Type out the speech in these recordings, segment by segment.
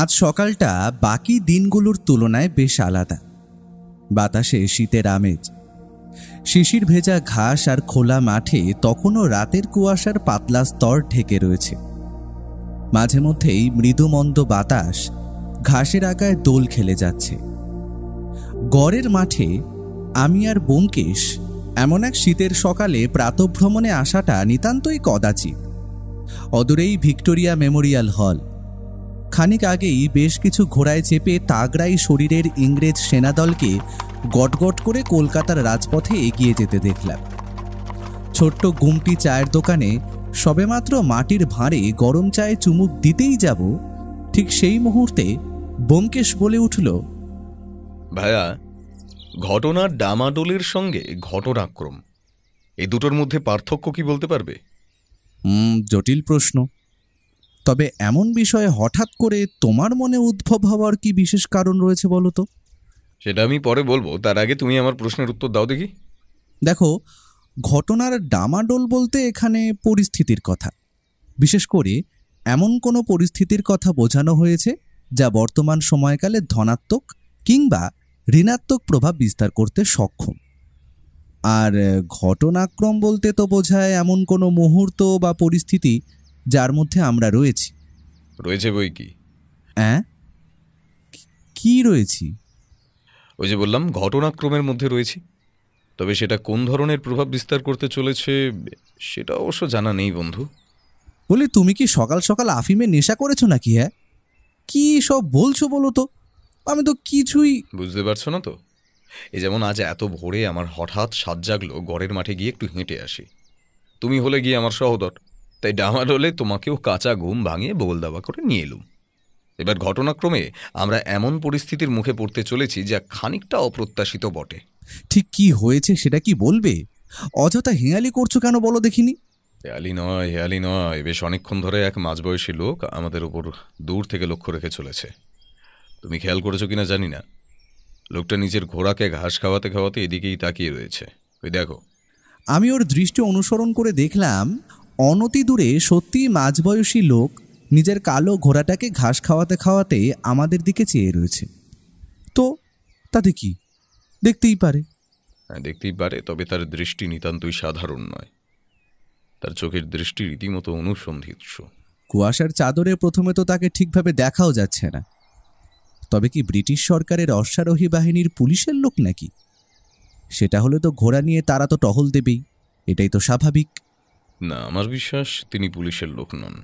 আজ সকালটা বাকি দিনগুলোর তুলনায় বেশ আলাদা। বাতাসে শীতের আমেজ, শিশির ভেজা ঘাস আর খোলা মাঠে তখনও রাতের কুয়াশার পাতলা স্তর ঢেকে রয়েছে। মাঝে মধ্যেই মৃদুমন্দ বাতাস ঘাসের আগায় দোল খেলে যাচ্ছে। গড়ের মাঠে আমি আর ব্যোমকেশ এমন এক শীতের সকালে প্রাতঃভ্রমণে আসাটা নিতান্তই কদাচিৎ। অদূরেই ভিক্টোরিয়া মেমোরিয়াল হল। খানিক আগেই বেশ কিছু ঘোড়ায় চেপে তাগড়াই শরীরের ইংরেজ সেনাদলকে গটগট করে কলকাতার রাজপথে এগিয়ে যেতে দেখলাম। ছোট্ট গুমটি চায়ের দোকানে সবেমাত্র মাটির ভাঁড়ে গরম চায়ে চুমুক দিতেই যাব, ঠিক সেই মুহূর্তে ব্যোমকেশ বলে উঠল, ভাইয়া, ঘটনার ডামাডোলের সঙ্গে ঘটনাক্রম, এই দুটোর মধ্যে পার্থক্য কি বলতে পারবে? জটিল প্রশ্ন। তবে এমন বিষয়ে হঠাৎ করে তোমার মনে উদ্ভব হওয়ার কি বিশেষ কারণ রয়েছে বলো তো? সেটা আমি পরে বলবো, তার আগে তুমি আমার প্রশ্নের উত্তর দাও দেখি। দেখো, ঘটনার ডামাডোল বলতে এখানে পরিস্থিতির কথা, বিশেষ করে এমন কোনো পরিস্থিতির কথা বোঝানো হয়েছে যা বর্তমান সময়কালে ধনাত্মক কিংবা ঋণাত্মক প্রভাব বিস্তার করতে সক্ষম। আর ঘটনাক্রম বলতে তো বোঝায় এমন কোনো মুহূর্ত বা পরিস্থিতি যার মধ্যে আমরা রয়েছি। রয়েছে বই কি? হ্যাঁ, কি রয়েছি? ওই যে বললাম, ঘটনাক্রমের মধ্যে রয়েছি। তবে সেটা কোন ধরনের প্রভাব বিস্তার করতে চলেছে সেটা অবশ্য জানা নেই বন্ধু। বলি, তুমি কি সকাল সকাল আফিমে নেশা করেছো নাকি? হ্যাঁ, কি সব বলছো বলো তো? আমি তো কিছুই বুঝতে পারছো না তো? এই যেমন আজ এত ভোরে আমার হঠাৎ সাজ জাগলো গড়ের মাঠে গিয়ে একটু হেঁটে আসি। তুমি হলে গিয়ে আমার সহোদর, তাই ডামাডোলে তোমাকেও কাঁচা ঘুম ভাঙিয়ে বোল দাবা করে নিয়ে এলুম। এবার ঘটনাক্রমে আমরা এমন পরিস্থিতির মুখে পড়তে চলেছি যা খানিকটা অপ্রত্যাশিত বটে। ঠিক কি হয়েছে সেটা কি বলবে? অযথা হেঁয়ালি করছো কেন বলো দেখিনি? হেয়ালি নয়, বেশ অনেকক্ষণ ধরে এক মাঝবয়সী লোক আমাদের উপর দূর থেকে লক্ষ্য রেখে চলেছে। তুমি খেয়াল করেছো কিনা জানি না, লোকটা নিজের ঘোড়াকে ঘাস খাওয়াতে খাওয়াতে এদিকেই তাকিয়ে রয়েছে। ওই দেখো। আমি ওর দৃষ্টি অনুসরণ করে দেখলাম, অনতি দূরে সত্যিই মাঝবয়সী লোক নিজের কালো ঘোড়াটাকে ঘাস খাওয়াতে খাওয়াতে আমাদের দিকে চেয়ে রয়েছে। তো তাতে কি, দেখতেই পারে। হ্যাঁ, দেখতেই পারে, তবে তার দৃষ্টি নিতান্তই সাধারণ নয়। তার চোখের দৃষ্টি রীতিমতো অনুসন্ধিৎস। কুয়াশার চাদরে প্রথমে তো তাকে ঠিকভাবে দেখাও যাচ্ছে না। তবে কি ব্রিটিশ সরকারের অশ্বারোহী বাহিনীর পুলিশের লোক নাকি? সেটা হলে তো ঘোড়া নিয়ে তারা তো টহল দেবেই, এটাই তো স্বাভাবিক। না, আমার বিশ্বাস তিনি পুলিশের লোক নন।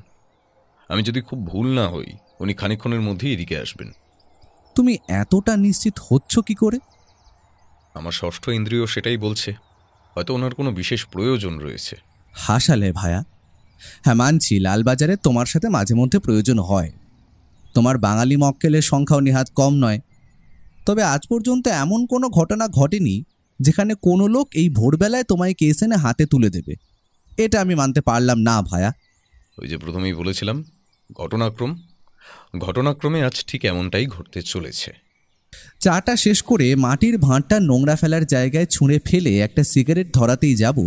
আমি যদি খুব ভুল না হই, উনি খানিকক্ষণের মধ্যেই এদিকে আসবেন। তুমি এতটা নিশ্চিত হচ্ছ কি করে? আমার ষষ্ঠ ইন্দ্রিয় সেটাই বলছে। হয়তো ওনার কোনো বিশেষ প্রয়োজন রয়েছে। হাসালে ভায়া। হ্যাঁ, মানছি লালবাজারে তোমার সাথে মাঝে মধ্যে প্রয়োজন হয়। তোমার বাঙালি মক্কেলের সংখ্যাও নেহাত কম নয়। তবে আজ পর্যন্ত এমন কোনো ঘটনা ঘটেনি যেখানে কোনো লোক এই ভোরবেলায় তোমায় কেস এনে হাতে তুলে দেবে। এটা আমি মানতে পারলাম না ভায়া। ওই যে প্রথমেই বলেছিলাম, ঘটনাক্রমে আজ ঠিক এমনটাই ঘটতে চলেছে। চাটা শেষ করে মাটির ভাঁড়টা নোংরা ফেলার জায়গায় ছুঁড়ে ফেলে একটা সিগারেট ধরাতেই যাব,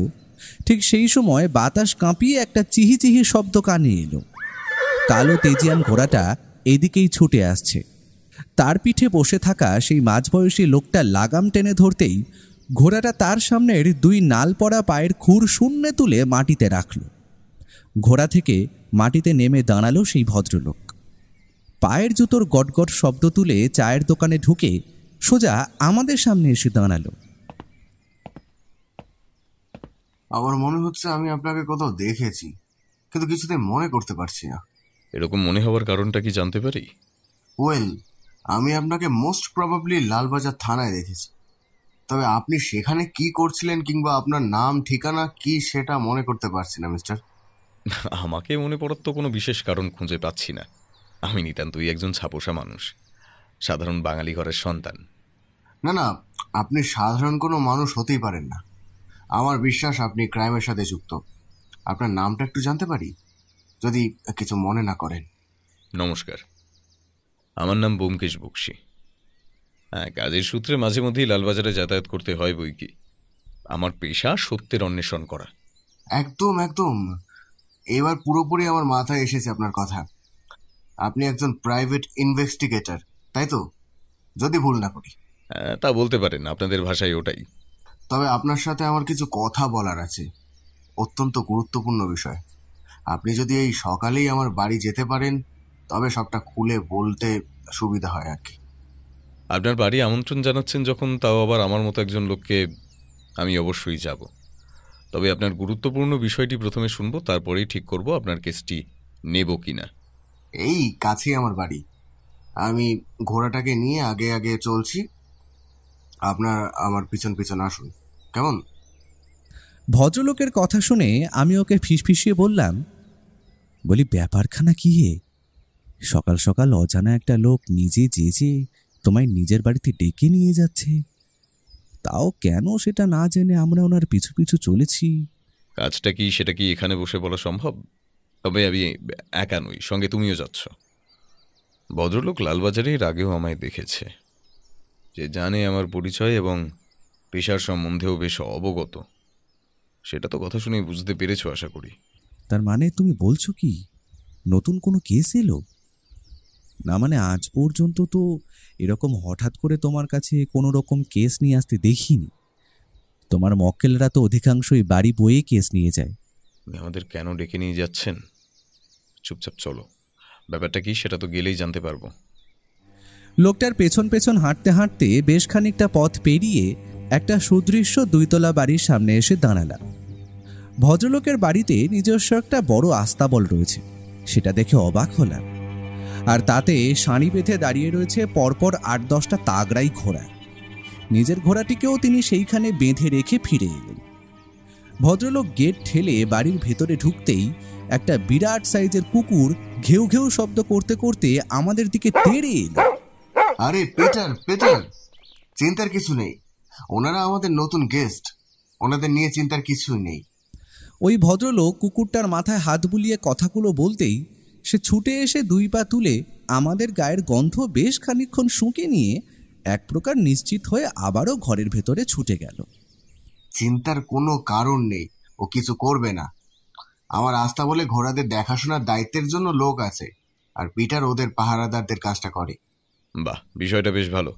ঠিক সেই সময় বাতাস কাঁপিয়ে একটা চিহি চিহি শব্দ কানে এলো। কালো তেজিয়ান ঘোড়াটা এদিকেই ছুটে আসছে। তার পিঠে বসে থাকা সেই মাঝবয়সী লোকটা লাগাম টেনে ধরতেই ঘোড়াটা তার সামনের দুই নাল পড়া পায়ের খুর শূন্যে তুলে মাটিতে রাখল। ঘোড়া থেকে মাটিতে নেমে দাঁড়ালো সেই ভদ্রলোক। পায়ের জুতোর গটগট শব্দ তুলে চায়ের দোকানে ঢুকে সোজা আমাদের সামনে এসে দাঁড়ালো। আমার মনে হচ্ছে আমি আপনাকে কোথাও দেখেছি, কিন্তু কিছুতে মনে করতে পারছি না। এরকম মনে হওয়ার কারণটা কি জানতে পারি? ওয়েল, আমি আপনাকে মোস্ট প্রবাবলি লালবাজার থানায় দেখেছি। তবে আপনি সেখানে কি করছিলেন কিংবা আপনার নাম ঠিকানা কি সেটা মনে করতে পারছি না মিস্টার। আমাকে মনে পড়ার তো কোনো বিশেষ কারণ খুঁজে পাচ্ছি না। আমি নিতান্তই একজন ছাপোষা মানুষ, সাধারণ বাঙালি ঘরের সন্তান। না না, আপনি সাধারণ কোনো মানুষ হতেই পারেন না। আমার বিশ্বাস আপনি ক্রাইমের সাথে যুক্ত। আপনার নামটা একটু জানতে পারি, যদি কিছু মনে না করেন? নমস্কার, আমার নাম ব্যোমকেশ বক্সী। হ্যাঁ, কাজের সূত্রে মাঝে মধ্যেই লালবাজারে যাতায়াত করতে হয় বই কি। আমার পেশা সত্যের অন্বেষণ করা। একদম একদম, এবার পুরোপুরি আমার মাথায় এসেছে আপনার কথা। আপনি একজন প্রাইভেট ইনভেস্টিগেটর, তাই তো? যদি ভুল না করি। তা বলতে পারেন, আপনাদের ভাষায় ওটাই। তবে আপনার সাথে আমার কিছু কথা বলার আছে, অত্যন্ত গুরুত্বপূর্ণ বিষয়। আপনি যদি এই সকালেই আমার বাড়ি যেতে পারেন তবে সবটা খুলে বলতে সুবিধা হয় আর কি। আপনার বাড়ি আমন্ত্রণ জানাচ্ছেন যখন, তাও আবার আমার মতো একজন লোককে, আমি অবশ্যই যাব। তবে আপনার গুরুত্বপূর্ণ বিষয়টি প্রথমে শুনবো, তারপরেই ঠিক করব আপনার কেসটি নেব কিনা। এই কাছেই আমার বাড়ি, আমি ঘোড়াটাকে নিয়ে আগে আগে চলছি, আপনার আমার পিছন পিছন আসুন, কেমন? ভদ্রলোকের কথা শুনে আমি ওকে ফিসফিসিয়ে বললাম, বলি ব্যাপারখানা কি হে? সকাল সকাল অজানা একটা লোক নিজে যে তোমায় নিজের বাড়িতে ডেকে নিয়ে যাচ্ছে, তাও কেন সেটা না জেনে আমরা ওনার পিছু পিছু চলেছি। কাজটা কি সেটা কি এখানে বসে বলা সম্ভব? তবে আমি একা নই, সঙ্গে তুমিও যাচ্ছ। ভদ্রলোক লালবাজারে এর আগেও আমায় দেখেছে, যে জানে আমার পরিচয় এবং পেশার সম্বন্ধেও বেশ অবগত। সেটা তো কথা শুনেই বুঝতে পেরেছো আশা করি। তার মানে তুমি বলছো কি নতুন কোনো কেস এলো? না মানে আজ পর্যন্ত তো এরকম হঠাৎ করে তোমার কাছে কোনো রকম কেস নিয়ে আসতে দেখিনি। তোমার মক্কেলরা তো অধিকাংশই বাড়ি বয়ে কেস নিয়ে যায়। আমাদের কেন ডেকে নিয়ে যাচ্ছেন? চুপচাপ চলো, ব্যাপারটা কি সেটা তো গেলেই জানতে পারবো। লোকটার পেছন পেছন হাঁটতে হাঁটতে বেশ খানিকটা পথ পেরিয়ে একটা সুদৃশ্য দুইতলা বাড়ির সামনে এসে দাঁড়ালাম। ভদ্রলোকের বাড়িতে নিজস্ব একটা বড় আস্তাবল রয়েছে, সেটা দেখে অবাক হলাম। আর তাতে সারি বেঁধে দাঁড়িয়ে রয়েছে পরপর ৮-১০টা তাগড়াই ঘোড়া। নিজের ঘোড়াটিকেও তিনি সেইখানে বেঁধে রেখে ফিরে এলেন। ভদ্রলোক গেট ঠেলে বাড়ির ভেতরে ঢুকতেই একটা বিরাট সাইজের কুকুর ঘেউ ঘেউ শব্দ করতে করতে আমাদের দিকে তেড়ে এলো। আরে পিটার, পিটার, চিন্তার কিছু নেই, ওনারা আমাদের নতুন গেস্ট, ওনাদের নিয়ে চিন্তার কিছু নেই। ওই ভদ্রলোক কুকুরটার মাথায় হাত বুলিয়ে কথাগুলো বলতেই সে ছুটে এসে ২ পা তুলে আমাদের গায়ের গন্ধ বেশ খানিকক্ষণ শুঁকে নিয়ে এক প্রকার নিশ্চিত হয়ে আবারও ঘরের ভেতরে ছুটে গেল। চিন্তার কোনো কারণ নেই, ও কিছু করবে না। আমার আস্থা বলে ঘোড়াদের দেখাশোনার দায়িত্বের জন্য লোক আছে, আর পিটার ওদের পাহারাদারদের কাজটা করে। বাহ, বিষয়টা বেশ ভালো।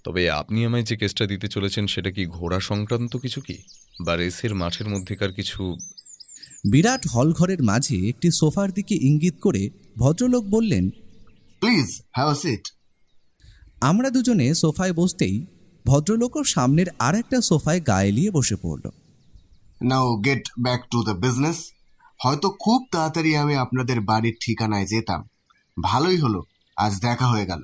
তবে আপনি আমায় যে কেসটা দিতে চলেছেন সেটা কি ঘোড়া সংক্রান্ত কিছু কি, বা রেসের মাঠের মধ্যেকার কিছু? বিরাট হল ঘরের মাঝে একটি সোফার দিকে ইঙ্গিত করে ভদ্রলোক বললেন, প্লিজ হ্যাভ আ সিট। আমরা দুজনে সোফায় বসতেই ভদ্রলোকও সামনের আর একটা সোফায় গা এলিয়ে বসে পড়ল। নাও get back to the business. হয়তো খুব তাড়াতাড়ি আমি আপনাদের বাড়ির ঠিকানায় যেতাম, ভালোই হলো আজ দেখা হয়ে গেল।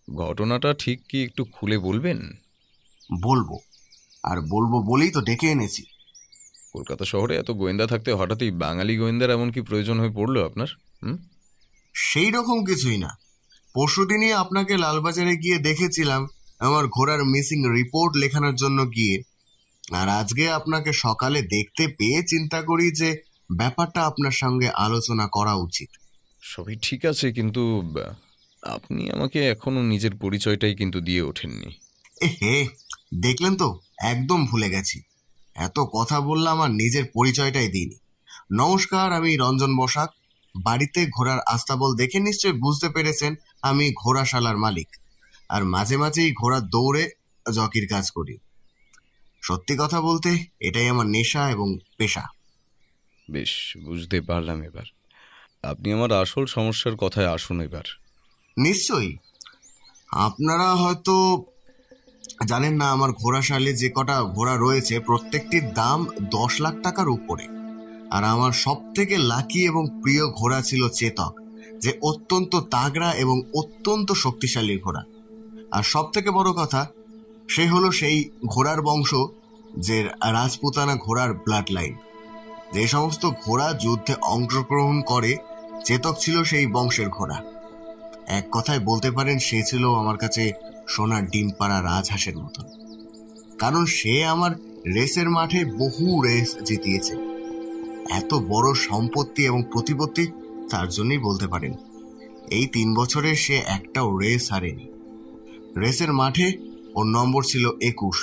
ঘটনাটা ঠিক কি একটু খুলে বলবেন? বলবো, আর বলবো বলেই তো ডেকে এনেছি। কলকাতা শহরে এত গোয়েন্দা থাকতে হঠাৎই বাঙালি গোয়েন্দার এমন কি প্রয়োজন হয়ে পড়লো আপনার? সেই রকম কিছুই না। পরশুদিনই আপনাকে লালবাজারে গিয়ে দেখেছিলাম আমার ঘোড়ার মিসিং রিপোর্ট লেখানোর জন্য গিয়ে, আর আজকে আপনাকে সকালে দেখতে পেয়ে চিন্তা করি যে ব্যাপারটা আপনার সঙ্গে আলোচনা করা উচিত। সবই ঠিক আছে, কিন্তু আপনি আমাকে এখনো নিজের পরিচয়টাই কিন্তু দিয়ে ওঠেননি। হে, দেখলেন তো, একদম ভুলে গেছি। এত কথা বললাম আর নিজের পরিচয়টাই দিইনি। নমস্কার, আমি রঞ্জন বসাক। বাড়িতে ঘোড়ার আস্তাবল দেখে নিশ্চয় বুঝতে পেরেছেন আমি ঘোড়াশালার মালিক, আর মাঝে মাঝেই ঘোড়ার দৌড়ে জকির কাজ করি। সত্যি কথা বলতে এটাই আমার নেশা এবং পেশা। বেশ, বুঝতে পারলাম এবার। আপনি আমার আসল সমস্যার কথায় আসুন এবার। নিশ্চয়ই। আপনারা হয়তো জানেন না, আমার ঘোড়াশালে যে কটা ঘোড়া রয়েছে প্রত্যেকটির দাম ১০ লাখ টাকার উপরে। আর আমার সব থেকে লাকি এবং প্রিয় ঘোড়া ছিল চেতক, যে অত্যন্ত তাগড়া এবং অত্যন্ত শক্তিশালী ঘোড়া। আর সব থেকে বড় কথা, সে হলো সেই ঘোড়ার বংশ যে রাজপুতানা ঘোড়ার ব্লাড লাইন। যে সমস্ত ঘোড়া যুদ্ধে অংশগ্রহণ করে, চেতক ছিল সেই বংশের ঘোড়া। এক কথায় বলতে পারেন সে ছিল আমার কাছে সোনার ডিম পাড়া রাজহাঁসের মতন, কারণ সে আমার রেসের মাঠে বহু রেস জিতিয়েছে। এত বড় সম্পত্তি এবং প্রতিপত্তি তার জন্যই বলতে পারেন। এই ৩ বছরে সে একটাও রেস হারেনি। রেসের মাঠে ওর নম্বর ছিল ২১,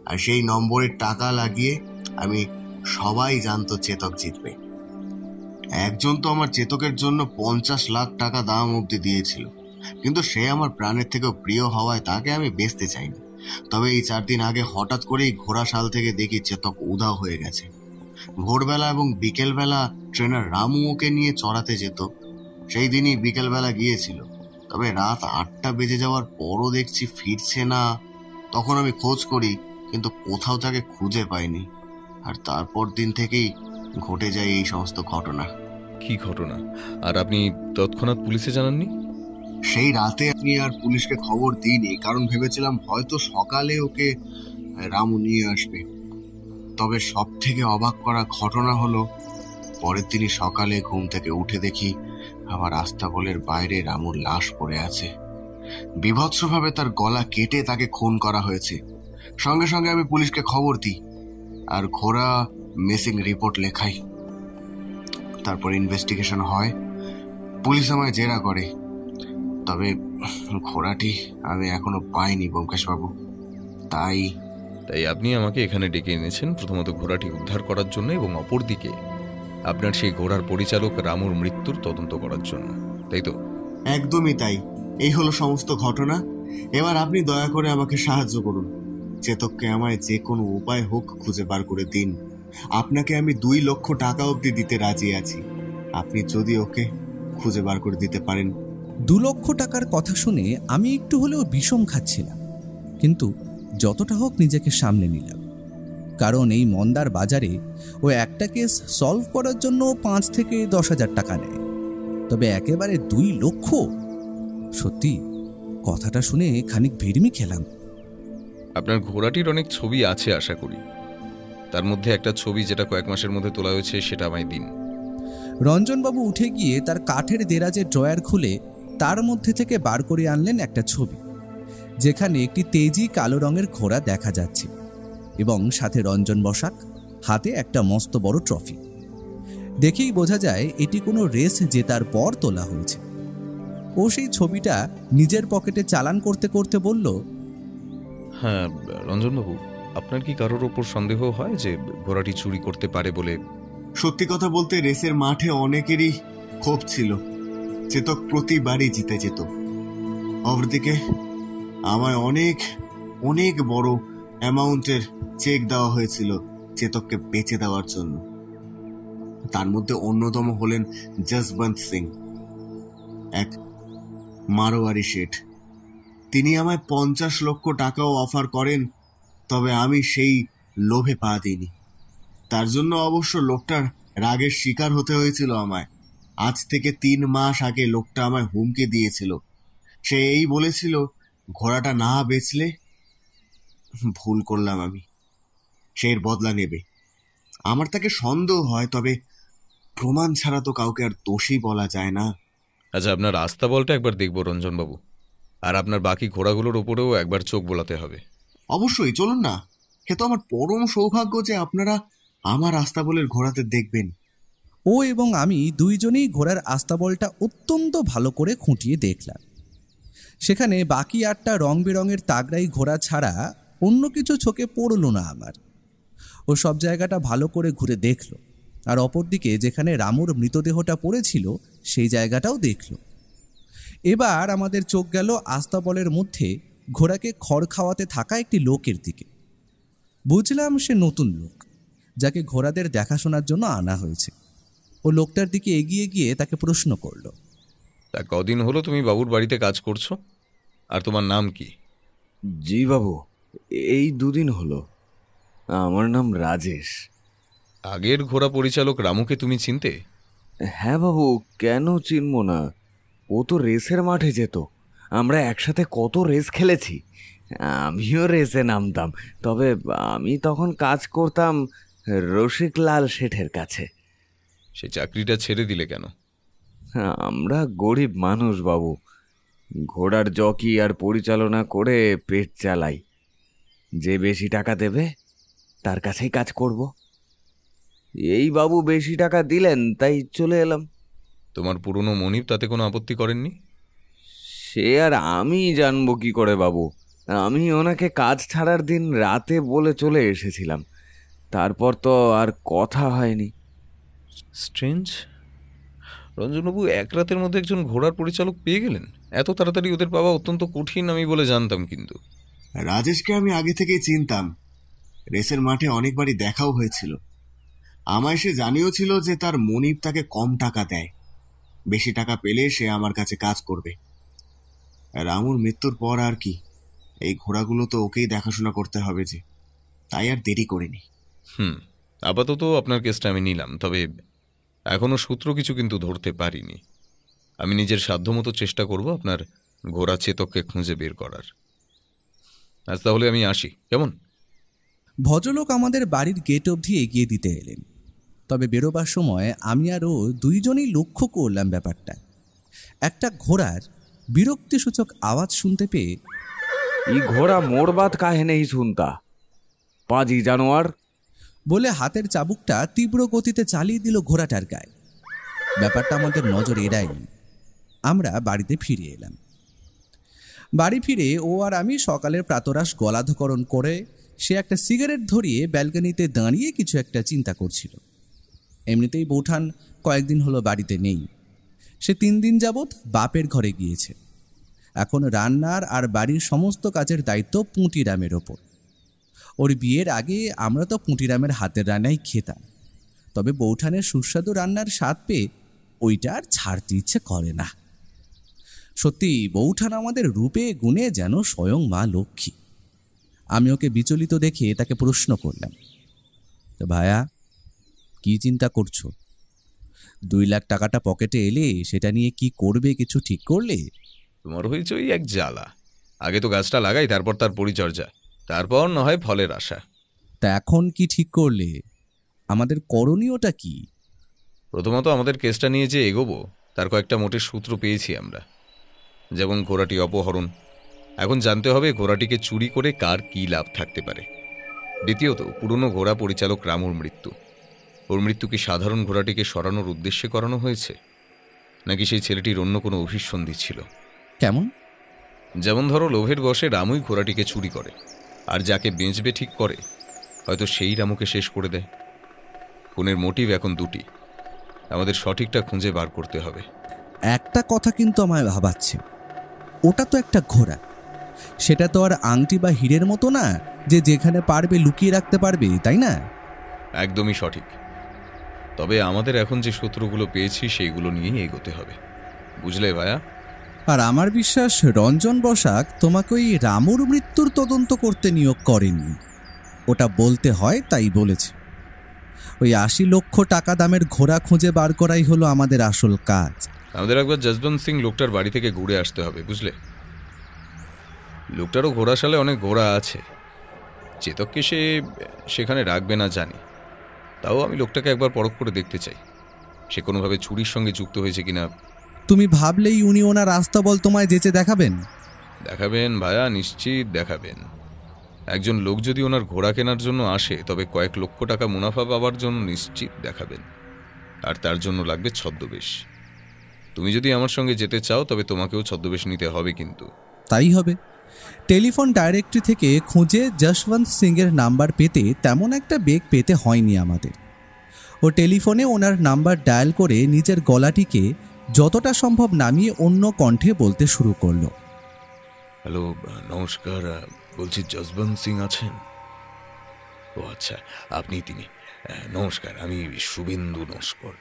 আর সেই নম্বরের টাকা লাগিয়ে আমি সবাই জানতো চেতক জিতবে। একজন তো আমার চেতকের জন্য 50 লাখ টাকা দাম অব্দি দিয়েছিল, কিন্তু সে আমার প্রাণের থেকেও প্রিয় হওয়ায় তাকে আমি বেচতে চাইনি। তবে এই 4 দিন আগে হঠাৎ করেই ঘোড়াশাল থেকে দেখি চেতক উধাও হয়ে গেছে। ভোরবেলা এবং বিকেলবেলা ট্রেনার রামু ওকে নিয়ে চড়াতে যেত। সেই দিনই বিকেলবেলা গিয়েছিল, তবে রাত 8টা বেজে যাওয়ার পরও দেখছি ফিরছে না। তখন আমি খোঁজ করি, কিন্তু কোথাও তাকে খুঁজে পাইনি। আর তারপর দিন থেকেই ঘটে যায় এই সমস্ত ঘটনা। কি ঘটনা? আর আপনি তৎক্ষণাৎ পুলিশে জানাননি? সেই রাতে আমি আর পুলিশকে খবর দিইনি, কারণ ভেবেছিলাম হয়তো সকালে ওকে রামু নিয়ে আসবে। তবে সব থেকে অবাক করা ঘটনা হলো, পরের দিনই সকালে ঘুম থেকে উঠে দেখি আমার আস্তাবলের বাইরে রামুর লাশ পড়ে আছে। বিভৎসভাবে তার গলা কেটে তাকে খুন করা হয়েছে। সঙ্গে সঙ্গে আমি পুলিশকে খবর দিই আর ঘোড়া মিসিং রিপোর্ট লেখাই। তারপর ইনভেস্টিগেশন হয়, পুলিশ আমায় জেরা করে। তবে ঘোড়াটি আমি এখনো পাইনি ব্যোমকেশ বাবু। তাই আপনি আমাকে এখানে ডেকে এনেছেন প্রথমত ঘোড়াটি উদ্ধার করার জন্য, এবং অপরদিকে আপনার সেই ঘোড়ার পরিচালক রামুর মৃত্যুর তদন্ত করার জন্য, তাই তো? একদমই তাই। এই হলো সমস্ত ঘটনা। এবার আপনি দয়া করে আমাকে সাহায্য করুন। চেতককে আমায় যে কোনো উপায় হোক খুঁজে বার করে দিন। আপনাকে আমি 2 লক্ষ টাকা অবধি দিতে রাজি আছি, আপনি যদি ওকে খুঁজে বার করে দিতে পারেন। 2 লক্ষ টাকার কথা শুনে আমি একটু হলেও বিষম খাচ্ছিলাম, কিন্তু যতটা হোক নিজেকে সামলে নিলাম। কারণ এই মন্দার বাজারে ও একটা কেস সলভ করার জন্য 5 থেকে 10,000 টাকা নেয়, তবে একেবারে 2 লক্ষ! সত্যি কথাটা শুনে খানিক ভিড়মি খেলাম। আপনার ঘোড়াটির অনেক ছবি আছে আশা করি। তার মধ্যে একটা ছবি যেটা কয়েক মাসের মধ্যে তোলা হয়েছে সেটা আমায় দিন। রঞ্জনবাবু উঠে গিয়ে তার কাঠের দেরাজের ড্রয়ার খুলে তার মধ্যে থেকে বার করে আনলেন একটা ছবি, যেখানে একটি তেজি কালো রঙের ঘোড়া দেখা যাচ্ছে এবং সাথে রঞ্জন বসাক, হাতে একটা মস্ত বড় ট্রফি। দেখেই বোঝা যায় এটি কোনো রেস জেতার পর তোলা হয়েছে। ও সেই ছবিটা নিজের পকেটে চালান করতে করতে বলল, হ্যাঁ রঞ্জনবাবু, আপনার কি কারোর ওপর সন্দেহ হয় যে ঘোড়াটি চুরি করতে পারে বলে? সত্যি কথা বলতে রেসের মাঠে অনেকেরই ক্ষোভ ছিল। চেতক প্রতিবারই জিতে যেত। অপরদিকে আমায় অনেক অনেক বড় অ্যামাউন্টের চেক দেওয়া হয়েছিল চেতককে বেচে দেওয়ার জন্য। তার মধ্যে অন্যতম হলেন জসবন্ত সিং, এক মারোয়ারি শেঠ। তিনি আমায় 50 লক্ষ টাকাও অফার করেন, তবে আমি সেই লোভে পা দিইনি। তার জন্য অবশ্য লোকটার রাগের শিকার হতে হয়েছিল আমায়। আজ থেকে 3 মাস আগে লোকটা আমায় হুমকি দিয়েছিল। সে এই বলেছিল, ঘোড়াটা না বেচলে ভুল করলাম আমি, সে এর বদলা নেবে। আমার তাকে সন্দেহ হয়, তবে প্রমাণ ছাড়া তো কাউকে আর দোষী বলা যায় না। আচ্ছা, আপনার আস্তাবলটা একবার দেখব রঞ্জনবাবু, আর আপনার বাকি ঘোড়াগুলোর ওপরেও একবার চোখ বোলাতে হবে। অবশ্যই, চলুন না। সে তো আমার পরম সৌভাগ্য যে আপনারা আমার আস্তাবলের ঘোড়াতে দেখবেন। ও এবং আমি দুইজনেই ঘোড়ার আস্তাবলটা অত্যন্ত ভালো করে খুঁটিয়ে দেখলাম। সেখানে বাকি 8টা রং বেরঙের তাগড়াই ঘোড়া ছাড়া অন্য কিছু চোখে পড়ল না আমার। ও সব জায়গাটা ভালো করে ঘুরে দেখল, আর অপরদিকে যেখানে রামুর মৃতদেহটা পড়েছিল সেই জায়গাটাও দেখল। এবার আমাদের চোখ গেল আস্তাবলের মধ্যে ঘোড়াকে খড় খাওয়াতে থাকা একটি লোকের দিকে। বুঝলাম সে নতুন লোক, যাকে ঘোড়াদের দেখাশোনার জন্য আনা হয়েছে। ও লোকটার দিকে এগিয়ে গিয়ে তাকে প্রশ্ন করল, তা কদিন হলো তুমি বাবুর বাড়িতে কাজ করছো, আর তোমার নাম কি? জি বাবু, এই 2 দিন হলো। আমার নাম রাজেশ। আগের ঘোড়া পরিচালক রামুকে তুমি চিনতে? হ্যাঁ বাবু, কেন চিনব না? ও তো রেসের মাঠে যেত। আমরা একসাথে কত রেস খেলেছি। আমিও রেসে নামতাম, তবে আমি তখন কাজ করতাম রসিকলাল শেঠের কাছে। সে চাকরিটা ছেড়ে দিলে কেন? আমরা গরিব মানুষ বাবু, ঘোড়ার জকি আর পরিচালনা করে পেট চালাই। যে বেশি টাকা দেবে তার কাছেই কাজ করব। এই বাবু বেশি টাকা দিলেন, তাই চলে এলাম। তোমার পুরনো মনিব তাতে কোনো আপত্তি করেননি? সে আর আমি জানবো কি করে বাবু? আমি ওনাকে কাজ ছাড়ার দিন রাতে বলে চলে এসেছিলাম, তারপর তো আর কথা হয়নি। স্ট্রেঞ্জ। রঞ্জনবাবু এক রাতের মধ্যে একজন ঘোড়ার পরিচালক পেয়ে গেলেন? এত তাড়াতাড়ি ওদের পাওয়া অত্যন্ত কঠিন আমি বলে জানতাম, কিন্তু রাজেশকে আমি আগে থেকেই চিনতাম। রেসের মাঠে অনেকবারই দেখাও হয়েছিল। আমায় সে জানিয়েছিল যে তার মনিব তাকে কম টাকা দেয়, বেশি টাকা পেলে সে আমার কাছে কাজ করবে। রামুর মৃত্যুর পর আর কি, এই ঘোড়াগুলো তো ওকেই দেখাশোনা করতে হবে, যে তাই আর দেরি করিনি। আপাতত আপনার কেসটা আমি নিলাম, তবে এখনো সূত্র কিছু কিন্তু ধরতে পারিনি। আমি নিজের সাধ্যমতো চেষ্টা করব আপনার ঘোড়া চেতককে খুঁজে বের করার। আজ তাহলে আমি আসি, কেমন? ভদ্রলোক আমাদের বাড়ির গেট অবধি এগিয়ে দিতে এলেন। তবে বেরোবার সময় আমি আর ও দুইজনেই লক্ষ্য করলাম ব্যাপারটা। একটা ঘোড়ার বিরক্তিসূচক আওয়াজ শুনতে পেয়ে ই ঘোড়া মোর বাত কাহে নেই শুনতা, পাজি জানোয়ার বলে হাতের চাবুকটা তীব্র গতিতে চালিয়ে দিল ঘোড়াটার গায়ে। ব্যাপারটা আমাদের নজর এড়ায়নি। আমরা বাড়িতে ফিরে এলাম। বাড়ি ফিরে ও আর আমি সকালের প্রাতরাশ গলাধকরণ করে সে একটা সিগারেট ধরিয়ে ব্যালকনিতে দাঁড়িয়ে কিছু একটা চিন্তা করছিল। এমনিতেই বৌঠান কয়েকদিন হলো বাড়িতে নেই। সে 3 দিন যাবৎ বাপের ঘরে গিয়েছে। এখন রান্নার আর বাড়ির সমস্ত কাজের দায়িত্ব পুঁটিরামের ওপর। ওর বিয়ের আগে আমরা তো পুঁটিরামের হাতের রান্নাই খেতাম, তবে বৌঠানের সুস্বাদু রান্নার স্বাদ পেয়ে ওইটা আর ছাড়তে ইচ্ছে করে না। সত্যি বৌঠান আমাদের রূপে গুণে যেন স্বয়ং মা লক্ষ্মী। আমি ওকে বিচলিত দেখে তাকে প্রশ্ন করলাম, তো ভায়া, কি চিন্তা করছো? 2 লাখ টাকাটা পকেটে এলে সেটা নিয়ে কি করবে, কিছু ঠিক করলে? তোমার হয়েছে ওই এক জ্বালা। আগে তো গাছটা লাগাই, তারপর তার পরিচর্যা, তারপর না হয় ফলের আশা। তা এখন কি ঠিক করলে? আমাদের করণীয়টা কি? প্রথমত আমাদের কেসটা নিয়ে যে এগোবো তার কয়েকটা মোটের সূত্র পেয়েছি আমরা। যেমন ঘোড়াটি অপহরণ, এখন জানতে হবে ঘোড়াটিকে চুরি করে কার কী লাভ থাকতে পারে। দ্বিতীয়ত পুরনো ঘোড়া পরিচালক রামুর মৃত্যু। ওর মৃত্যু কি সাধারণ ঘোড়াটিকে সরানোর উদ্দেশ্যে করানো হয়েছে, নাকি সেই ছেলেটির অন্য কোনো অভিসন্ধি ছিল? কেমন? যেমন ধরো, লোভের বশে রামুই ঘোড়াটিকে চুরি করে, আর যাকে বেঁচবে ঠিক করে হয়তো সেই রামুকে শেষ করে দেয়। খুনের মোটিভ এখন 2টি, আমাদের সঠিকটা খুঁজে বার করতে হবে। একটা কথা কিন্তু আমায় ভাবাচ্ছে, ওটা তো একটা ঘোড়া, সেটা তো আর আংটি বা হীরের মতো না যে যেখানে পারবে লুকিয়ে রাখতে পারবে, তাই না? একদমই সঠিক। তবে আমাদের এখন যে সূত্রগুলো পেয়েছি সেইগুলো নিয়েই এগোতে হবে, বুঝলে ভায়া? আর আমার বিশ্বাস রঞ্জন বসাক তোমাকে ওই রামুর মৃত্যুর তদন্ত করতে নিয়োগ করেনি। ওটা বলতে হয় তাই বলেছে। ওই 80 লক্ষ টাকা দামের ঘোড়া খুঁজে বার করাই হলো আমাদের আসল কাজ। আমাদের একবার যশবন্ত সিং লোকটার বাড়ি থেকে ঘুরে আসতে হবে, বুঝলে? লোকটারও ঘোড়াশালে অনেক ঘোড়া আছে। চেতককে সে সেখানে রাখবে না জানি, তাও আমি লোকটাকে একবার পরখ করে দেখতে চাই সে কোনোভাবে চুরির সঙ্গে যুক্ত হয়েছে কিনা। তুমি ভাবলেই উনি ওনার আস্তাবল তোমায় যেচে দেখাবেন? দেখাবেন ভায়া, নিশ্চিত দেখাবেন। একজন লোক যদি ওনার ঘোড়া কেনার জন্য আসে, তবে কয়েক লক্ষ টাকা মুনাফা পাওয়ার জন্য নিশ্চিত দেখাবেন। আর তার জন্য লাগবে ছদ্মবেশ। তুমি যদি আমার সঙ্গে যেতে চাও তবে তোমাকেও ছদ্মবেশ নিতে হবে কিন্তু। তাই হবে। টেলিফোন ডাইরেক্টরি থেকে খুঁজে যশবন্ত সিংয়ের নাম্বার পেতে তেমন একটা বেগ পেতে হয়নি আমাদের। ও টেলিফোনে ওনার নাম্বার ডায়াল করে নিজের গলাটিকে যতটা সম্ভব নামিয়ে অন্য কণ্ঠে বলতে শুরু করলো। হ্যালো, নমস্কার, বলছি যশবন্ত সিং আছেন? ও আচ্ছা, আপনি তিনি। নমস্কার, আমি শুভেন্দু নস্কর।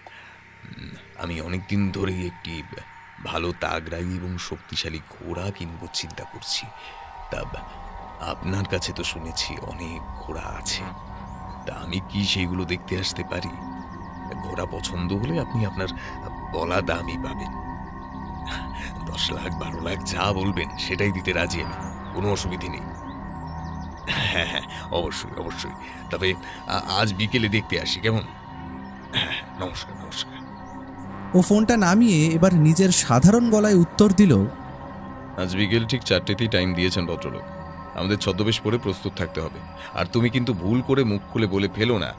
আমি অনেকদিন ধরেই একটি ভালো তাগড়াই এবং শক্তিশালী ঘোড়া কিনবো চিন্তা করছি। তা আপনার কাছে তো শুনেছি অনেক ঘোড়া আছে, তা আমি কি সেইগুলো দেখতে আসতে পারি? ঘোড়া পছন্দ হলে আপনি আপনার বলা দামই পাবেন। 10 লাখ 12 লাখ যা বলবেন সেটাই দিতে রাজি আমি, কোনো অসুবিধে নেই। হ্যাঁ হ্যাঁ, অবশ্যই অবশ্যই। তবে আজ বিকেলে দেখতে আসি, কেমন? হ্যাঁ, নমস্কার নমস্কার। ও ফোনটা নামিয়ে এবার নিজের সাধারণ গলায় উত্তর দিল, আজ বিকেল ঠিক 4টেতেই টাইম দিয়েছেন ভদ্রলোক। আমাদের ছদ্মবেশ পরে প্রস্তুত থাকতে হবে। আর তুমি কিন্তু ভুল করে মুখ খুলে বলে ফেলো না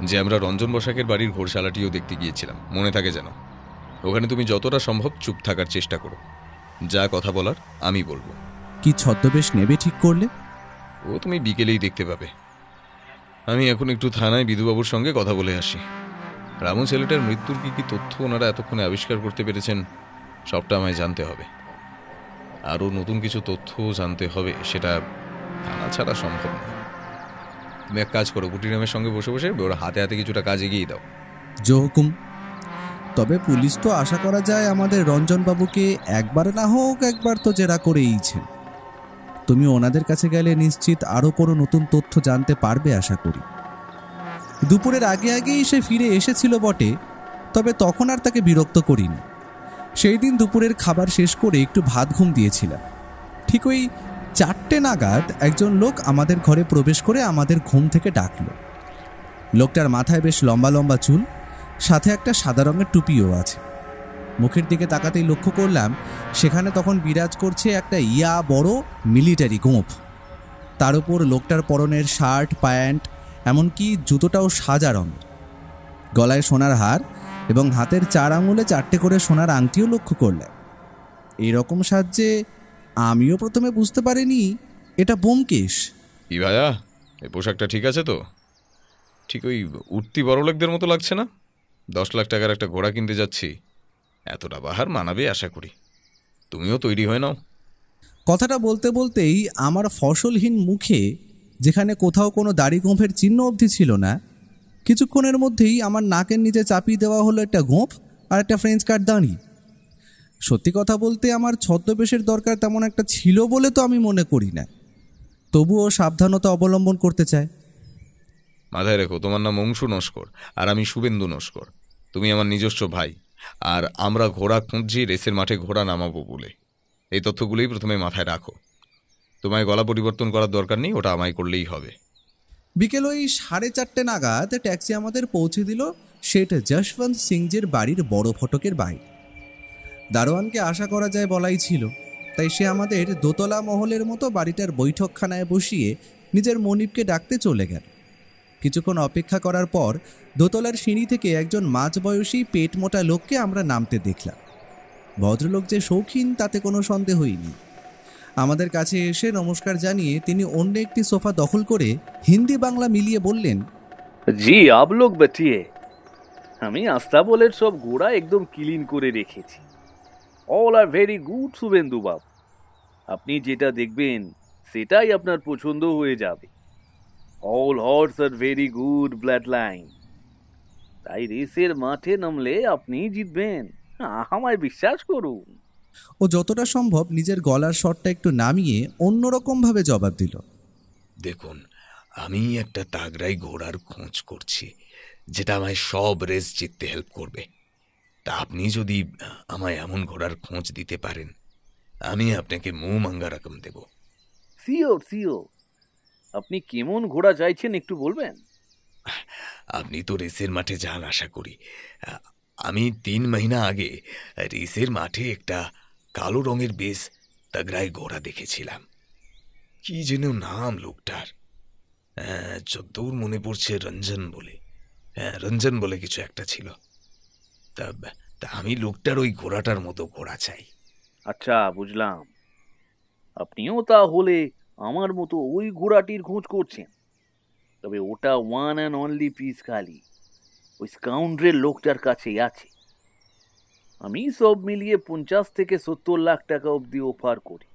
যে আমরা রঞ্জন বসাকের বাড়ির ঘোড়শালাটিও দেখতে গিয়েছিলাম, মনে থাকে যেন। ওখানে তুমি যতটা সম্ভব চুপ থাকার চেষ্টা করো, যা কথা বলার আমি বলবো। কি ছদ্মবেশ নেবে ঠিক করলে? ও তুমি বিকেলেই দেখতে পাবে। আমি এখন একটু থানায় বিধুবাবুর সঙ্গে কথা বলে আসি। রামু ছেলেটার মৃত্যুর কি কি তথ্য ওনারা এতক্ষণে আবিষ্কার করতে পেরেছেন সবটা আমায় জানতে হবে। আরও নতুন কিছু তথ্য জানতে হবে, সেটা জানা ছাড়া সম্ভব নয়। তুমি এক কাজ করো, গুটিরামের সঙ্গে বসে বসে ওর হাতে হাতে কিছুটা কাজ এগিয়ে দাও। জো হুকুম। তবে পুলিশ তো আশা করা যায় আমাদের রঞ্জনবাবুকে একবার না হোক একবার তো জেরা করেইছেন। তুমি ওনাদের কাছে গেলে নিশ্চিত আরও কোনো নতুন তথ্য জানতে পারবে আশা করি। দুপুরের আগে আগেই সে ফিরে এসেছিল বটে, তবে তখন আর তাকে বিরক্ত করিনি। সেই দিন দুপুরের খাবার শেষ করে একটু ভাত ঘুম দিয়েছিলাম। ঠিক ওই 4টে নাগাদ একজন লোক আমাদের ঘরে প্রবেশ করে আমাদের ঘুম থেকে ডাকল। লোকটার মাথায় বেশ লম্বা লম্বা চুল, সাথে একটা সাদা রঙের টুপিও আছে। মুখের দিকে তাকাতেই লক্ষ্য করলাম সেখানে তখন বিরাজ করছে একটা বড় মিলিটারি গোঁফ। তার উপর লোকটার পরনের শার্ট, প্যান্ট, এমনকি জুতোটাও সাদা রঙের। গলায় সোনার হার এবং হাতের 4 আঙুলে 4টে করে সোনার আংটিও লক্ষ্য করলাম। এইরকম সাজে আমিও প্রথমে বুঝতে পারিনি এটা ব্যোমকেশ। কি ভাইয়া, এই পোশাকটা ঠিক আছে তো? ঠিক ওই উঠতি বড়লোকদের মতো লাগছে না? 10 লাখ টাকার একটা ঘোড়া কিনতে যাচ্ছি, এতটা বাহার মানাবে আশা করি। তুমিও তৈরি হয়ে নাও। কথাটা বলতে বলতেই আমার ফসলহীন মুখে, যেখানে কোথাও কোনো দাড়ি গোঁফের চিহ্ন অবধি ছিল না, কিছুক্ষণের মধ্যেই আমার নাকের নিচে চাপিয়ে দেওয়া হলো একটা গোঁফ আর একটা ফ্রেঞ্চ কাট দাঁড়ি। সত্যি কথা বলতে আমার ছদ্মবেশের দরকার তেমন একটা ছিল বলে তো আমি মনে করি না, তবুও সাবধানতা অবলম্বন করতে চায়। মাথায় রেখো, তোমার নাম অংশু নস্কর আর আমি শুভেন্দু নস্কর। তুমি আমার নিজস্ব ভাই, আর আমরা ঘোড়া খুঁজছি রেসের মাঠে ঘোড়া নামাবো বলে। এই তথ্যগুলোই প্রথমে মাথায় রাখো। তোমায় গলা পরিবর্তন করার দরকার নেই, ওটা আমায় করলেই হবে। বিকেল ওই 4:30 নাগাদ ট্যাক্সি আমাদের পৌঁছে দিল শেঠ যশবন্ত সিংজির বাড়ির বড় ফটকের বাইরে। দারোয়ানকে আশা করা যায় বলাই ছিল, তাই সে আমাদের দোতলা মহলের মতো বাড়িটার বৈঠকখানায় বসিয়ে নিজের মনিবকে ডাকতে চলে গেল। কিছুক্ষণ অপেক্ষা করার পর দোতলার সিঁড়ি থেকে একজন মাঝবয়সী পেট মোটা লোককে আমরা নামতে দেখলাম। ভদ্রলোক যে শৌখিন তাতে কোনো সন্দেহই নেই। আমাদের কাছে এসে নমস্কার জানিয়ে তিনি অন্য একটি সোফা দখল করে হিন্দি বাংলা মিলিয়ে বললেন, জি আপ লোক बैठिए, আমি আস্তাবলের সব ঘোড়া একদম ক্লিন করে রেখেছি। All are very good Suvendu বাবু, আপনি যেটা দেখবেন সেটাই আপনার পছন্দ হয়ে যাবে। All horse are very good blood line, তাই রেসের মাঠে নামলে আপনি জিতবেন, আমায় বিশ্বাস করুন। ও যতটা সম্ভব নিজের গলার স্বরটা একটু নামিয়ে অন্যরকমভাবে জবাব দিল, দেখুন, আমি একটা তাগড়াই ঘোড়ার খোঁজ করছি যেটা আমায় সব রেস জিততে হেল্প করবে। তা আপনি যদি আমায় এমন ঘোড়ার খোঁজ দিতে পারেন, আমি আপনাকে মুঁ মাঙ্গা রকম দেব। সিওর সিওর, আপনি কেমন ঘোড়া চাইছেন একটু বলবেন? আপনি তো রেসের মাঠে যান আশা করি। আমি 3 মহিনা আগে রেসের মাঠে একটা কালো রঙের বেশ তাগড়াই ঘোড়া দেখেছিলাম। কি যেন নাম লোকটার, যতদূর মনে পড়ছে রঞ্জন বলে। হ্যাঁ, রঞ্জন বলে কিছু একটা ছিল। তা আমি লোকটার ওই ঘোড়াটার মতো ঘোড়া চাই। আচ্ছা বুঝলাম, আপনিও তাহলে আমার মতো ওই ঘোড়াটির খোঁজ করছেন। তবে ওটা ওয়ান অ্যান্ড অনলি পিস খালি ওই স্কাউন্ড্রেল লোকটার কাছেই আছে। আমি সব মিলিয়ে 50 থেকে 70 লাখ টাকা অবধি অফার করি,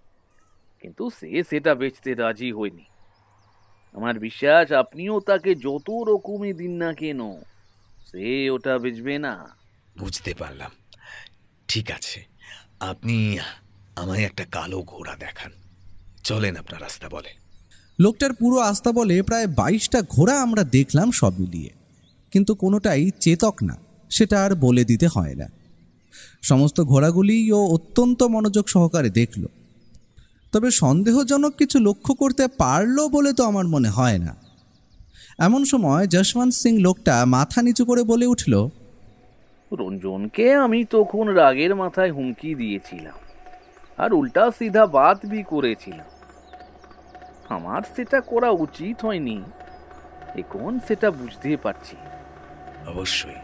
কিন্তু সে সেটা বেচতে রাজি হয়নি। আমার বিশ্বাস আপনিও তাকে যত রকমই দিন না কেন, সে ওটা বেচবে না। বুঝতে পারলাম। ঠিক আছে, আপনি আমায় একটা কালো ঘোড়া দেখান। চলেন আপনার রাস্তা বলে। লোকটার পুরো আস্থা বলে প্রায় 22টা ঘোড়া আমরা দেখলাম সব মিলিয়ে, কিন্তু কোনোটাই চেতক না, সেটা আর বলে দিতে হয় না। সমস্ত ঘোড়াগুলিই ও অত্যন্ত মনোযোগ সহকারে দেখল, তবে সন্দেহজনক কিছু লক্ষ্য করতে পারল বলে তো আমার মনে হয় না। এমন সময় যশবন্ত সিং লোকটা মাথা নিচু করে বলে উঠল, রঞ্জনকে আমি তখন রাগের মাথায় হুমকি দিয়েছিলাম আর উল্টা সিধা বাত বি করেছিলাম। আমার সেটা করা উচিত হয়নি, এখন সেটা বুঝতে পারছি। অবশ্যই,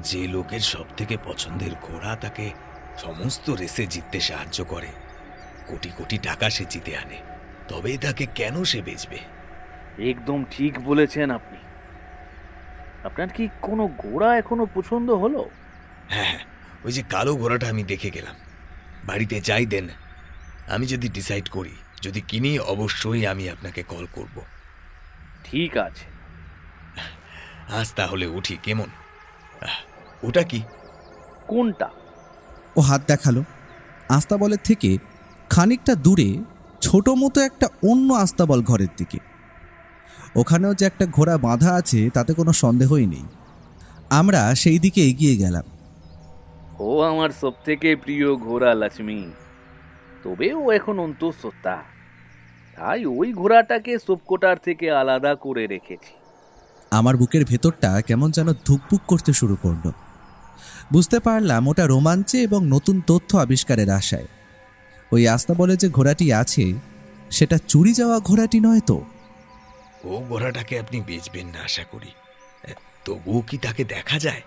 যে লোকের সব থেকে পছন্দের ঘোড়া তাকে সমস্ত রেসে জিততে সাহায্য করে, কোটি কোটি টাকা সে জিতে আনে, তবে তাকে কেন সে বেচবে? একদম ঠিক বলেছেন আপনি। আপনার কি কোনো ঘোড়া এখনো পছন্দ হলো? হ্যাঁ হ্যাঁ, ওই যে কালো ঘোড়াটা আমি দেখে গেলাম। বাড়িতে যাই দেন, আমি যদি ডিসাইড করি, যদি কিনি, অবশ্যই আমি আপনাকে কল করব। ঠিক আছে। আজ তাহলে উঠি, কেমন? ওটা কি? কোনটা? ও হাত দেখালো। আস্তাবলের থেকে খানিকটা দূরে ছোট মতো একটা অন্য আস্তাবল ঘরের দিকে। ওখানেও যে একটা ঘোড়া বাঁধা আছে তাতে কোনো সন্দেহই নেই। আমরা সেই দিকে এগিয়ে গেলাম। ও আমার সব থেকে প্রিয় ঘোড়া লক্ষ্মী, তবে ও এখন অন্তঃসত্ত্বা, তাই ওই ঘোড়াটাকে সবকটার থেকে আলাদা করে রেখেছি। আমার বুকের ভেতরটা কেমন যেন ধুকপুক করতে শুরু করলো। বুঝতে পারলাম ওটা রোমাঞ্চে এবং নতুন তথ্য আবিষ্কারের আশায়। ওই আস্তাবলে যে ঘোড়াটি আছে সেটা চুরি যাওয়া ঘোড়াটি নয় তো? ও ঘোড়াটাকে আপনি বেচবেন না আশা করি, তবুও কি তাকে দেখা যায়?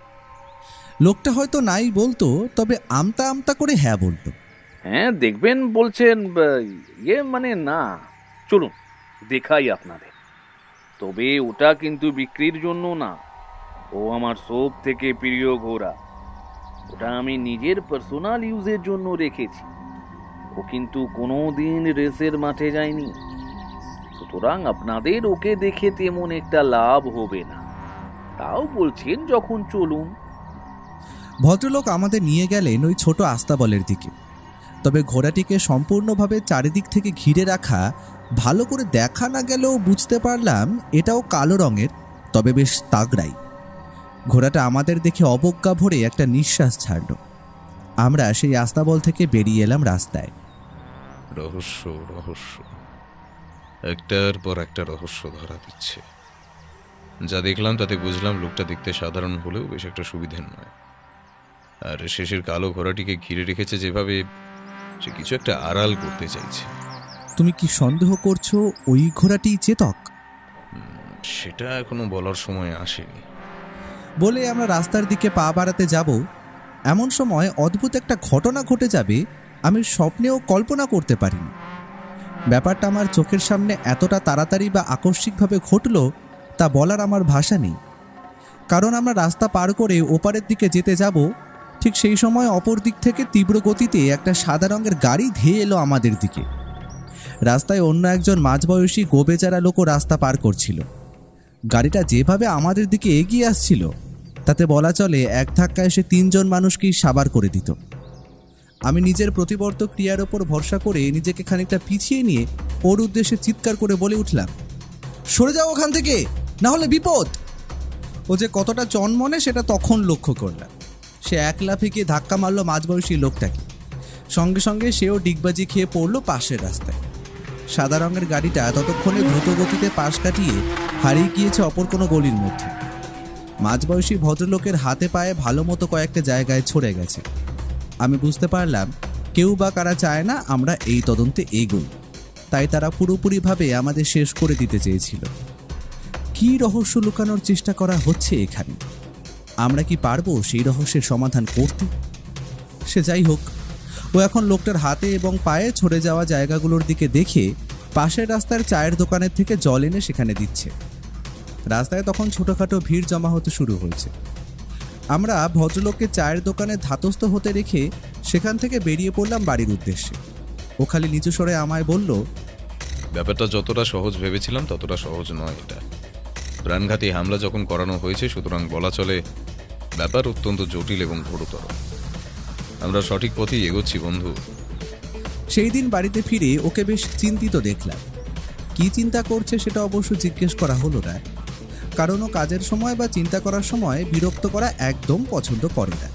লোকটা হয়তো নাই বলতো, তবে আমতা আমতা করে হ্যাঁ বলল। হ্যাঁ দেখবেন বলছেন, মানে না, চলুন দেখাই আপনাদের। তবে ওটা কিন্তু বিক্রির জন্য না, ও আমার সব থেকে প্রিয় ঘোড়া। ওটা আমি নিজের পার্সোনাল ইউজের জন্য রেখেছি। ও কিন্তু কোনোদিন রেসের মাঠে যায়নি, সুতরাং আপনাদের ওকে দেখে তেমন একটা লাভ হবে না। তাও বলছেন যখন, চলুন। ভদ্রলোক আমাদের নিয়ে গেলেন ওই ছোট আস্তাবলের দিকে। তবে ঘোড়াটিকে সম্পূর্ণভাবে চারিদিক থেকে ঘিরে রাখা, ভালো করে দেখা না গেলেও বুঝতে পারলাম এটাও কালো রঙের, তবে বেশ তাগড়াই। ঘোড়াটা আমাদের দেখে অবজ্ঞা ভরে একটা নিঃশ্বাস ছাড়ল। আমরা সেই আস্তাবল থেকে বেরিয়ে এলাম রাস্তায়। রহস্য রহস্য, একটার পর একটা রহস্য ধরা দিচ্ছে। যা দেখলাম তাতে বুঝলাম লোকটা দেখতে সাধারণ হলেও বেশ একটা সুবিধের নয়। আর শেষের কালো ঘোড়াটিকে ঘিরে রেখেছে যেভাবে, সে কিছু একটা আড়াল করতে চাইছে। তুমি কি সন্দেহ করছো ওই ঘোড়াটি চেতক? সেটা এখনো বলার সময় আসেনি। বলে আমরা রাস্তার দিকে পা বাড়াতে যাব, এমন সময় অদ্ভুত একটা ঘটনা ঘটে যাবে আমি স্বপ্নেও কল্পনা করতে পারিনি। ব্যাপারটা আমার চোখের সামনে এতটা তাড়াতাড়ি বা আকস্মিকভাবে ঘটল তা বলার আমার ভাষা নেই। কারণ আমরা রাস্তা পার করে ওপারের দিকে যেতে যাব, ঠিক সেই সময় অপর দিক থেকে তীব্র গতিতে একটা সাদা রঙের গাড়ি ধেয়ে এলো আমাদের দিকে। রাস্তায় অন্য একজন মাঝবয়সী গোবেচারা লোকও রাস্তা পার করছিল। গাড়িটা যেভাবে আমাদের দিকে এগিয়ে আসছিল তাতে বলা চলে এক ধাক্কায় এসে 3 জন মানুষকেই সাবার করে দিত। আমি নিজের প্রতিবর্ত ক্রিয়ার ওপর ভরসা করে নিজেকে খানিকটা পিছিয়ে নিয়ে ওর উদ্দেশ্যে চিৎকার করে বলে উঠলাম, সরে যাও ওখান থেকে, না হলে বিপদ। ও যে কতটা চনমনে সেটা তখন লক্ষ্য করলাম। সে এক লাফে গিয়ে ধাক্কা মারল মাঝবয়সী লোকটাকে। সঙ্গে সঙ্গে সেও ডিগবাজি খেয়ে পড়ল পাশের রাস্তায়। সাদা রঙের গাড়িটা ততক্ষণে দ্রুত গতিতে পাশ কাটিয়ে হারিয়ে গিয়েছে অপর কোনো গলির মধ্যে। মাঝবয়সী ভদ্রলোকের হাতে পায়ে ভালো মতো কয়েকটা জায়গায় ছড়ে গেছে। আমি বুঝতে পারলাম কেউ বা কারা চায় না আমরা এই তদন্তে এগোই, তাই তারা পুরোপুরিভাবে আমাদের শেষ করে দিতে চেয়েছিল। কী রহস্য লুকানোর চেষ্টা করা হচ্ছে এখানে? আমরা কি পারবো সেই রহস্যের সমাধান করতে? সে যাই হোক, ও এখন লোকটার হাতে এবং পায়ে ছড়ে যাওয়া জায়গাগুলোর দিকে দেখে পাশের রাস্তার চায়ের দোকানের থেকে জল এনে সেখানে দিচ্ছে। রাস্তায় তখন ছোটোখাটো ভিড় জমা হতে শুরু হয়েছে। আমরা ভদ্রলোককে চায়ের দোকানে ধাতস্থ হতে রেখে সেখান থেকে বেরিয়ে পড়লাম বাড়ির উদ্দেশ্যে। ও খালি নিচু স্বরে আমায় বলল, ব্যাপারটা যতটা সহজ ভেবেছিলাম ততটা সহজ নয় এটা। প্রাণঘাতী হামলা যখন করানো হয়েছে, সুতরাং বলা চলে ব্যাপার অত্যন্ত জটিল এবং ঘোরতর। আমরা সঠিক পথেই এগোচ্ছি বন্ধু। সেই দিন বাড়িতে ফিরে ওকে বেশ চিন্তিত দেখলাম। কি চিন্তা করছে সেটা অবশ্য জিজ্ঞেস করা হলো না, কারণ ও কাজের সময় বা চিন্তা করার সময় বিরক্ত করা একদম পছন্দ করে না।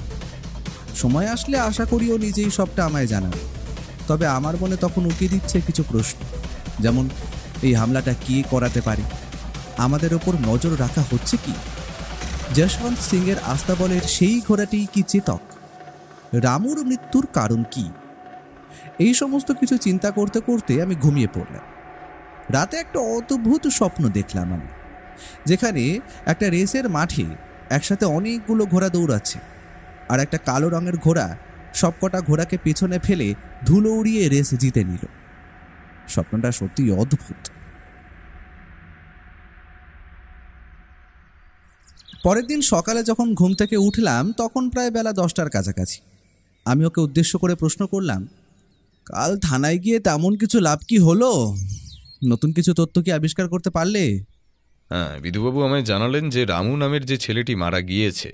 সময় আসলে আশা করি ও নিজেই সবটা আমায় জানাবে। তবে আমার মনে তখন উঁকি দিচ্ছে কিছু প্রশ্ন, যেমন এই হামলাটা কে করাতে পারে, আমাদের ওপর নজর রাখা হচ্ছে কি, যশবন্ত সিংয়ের আস্তাবলের সেই ঘোড়াটি কি চেতক, রামুর মৃত্যুর কারণ কি। এই সমস্ত কিছু চিন্তা করতে করতে আমি ঘুমিয়ে পড়লাম। রাতে একটা অদ্ভুত স্বপ্ন দেখলাম আমি, যেখানে একটা রেসের মাঠে একসাথে অনেকগুলো ঘোড়া দৌড়াচ্ছে, আর একটা কালো রঙের ঘোড়া সবকটা ঘোড়াকে পেছনে ফেলে ধুলো উড়িয়ে রেস জিতে নিল। স্বপ্নটা সত্যি অদ্ভুত। পরের দিন সকালে যখন ঘুম থেকে উঠলাম তখন প্রায় বেলা 10টার কাছাকাছি। আমি ওকে উদ্দেশ্য করে প্রশ্ন করলাম, কাল থানায় গিয়ে তেমন কিছু লাভ কি হলো? নতুন কিছু তথ্য কি আবিষ্কার করতে পারলে? হ্যাঁ, বিধুবাবু আমায় জানালেন যে রামু নামের যে ছেলেটি মারা গিয়েছে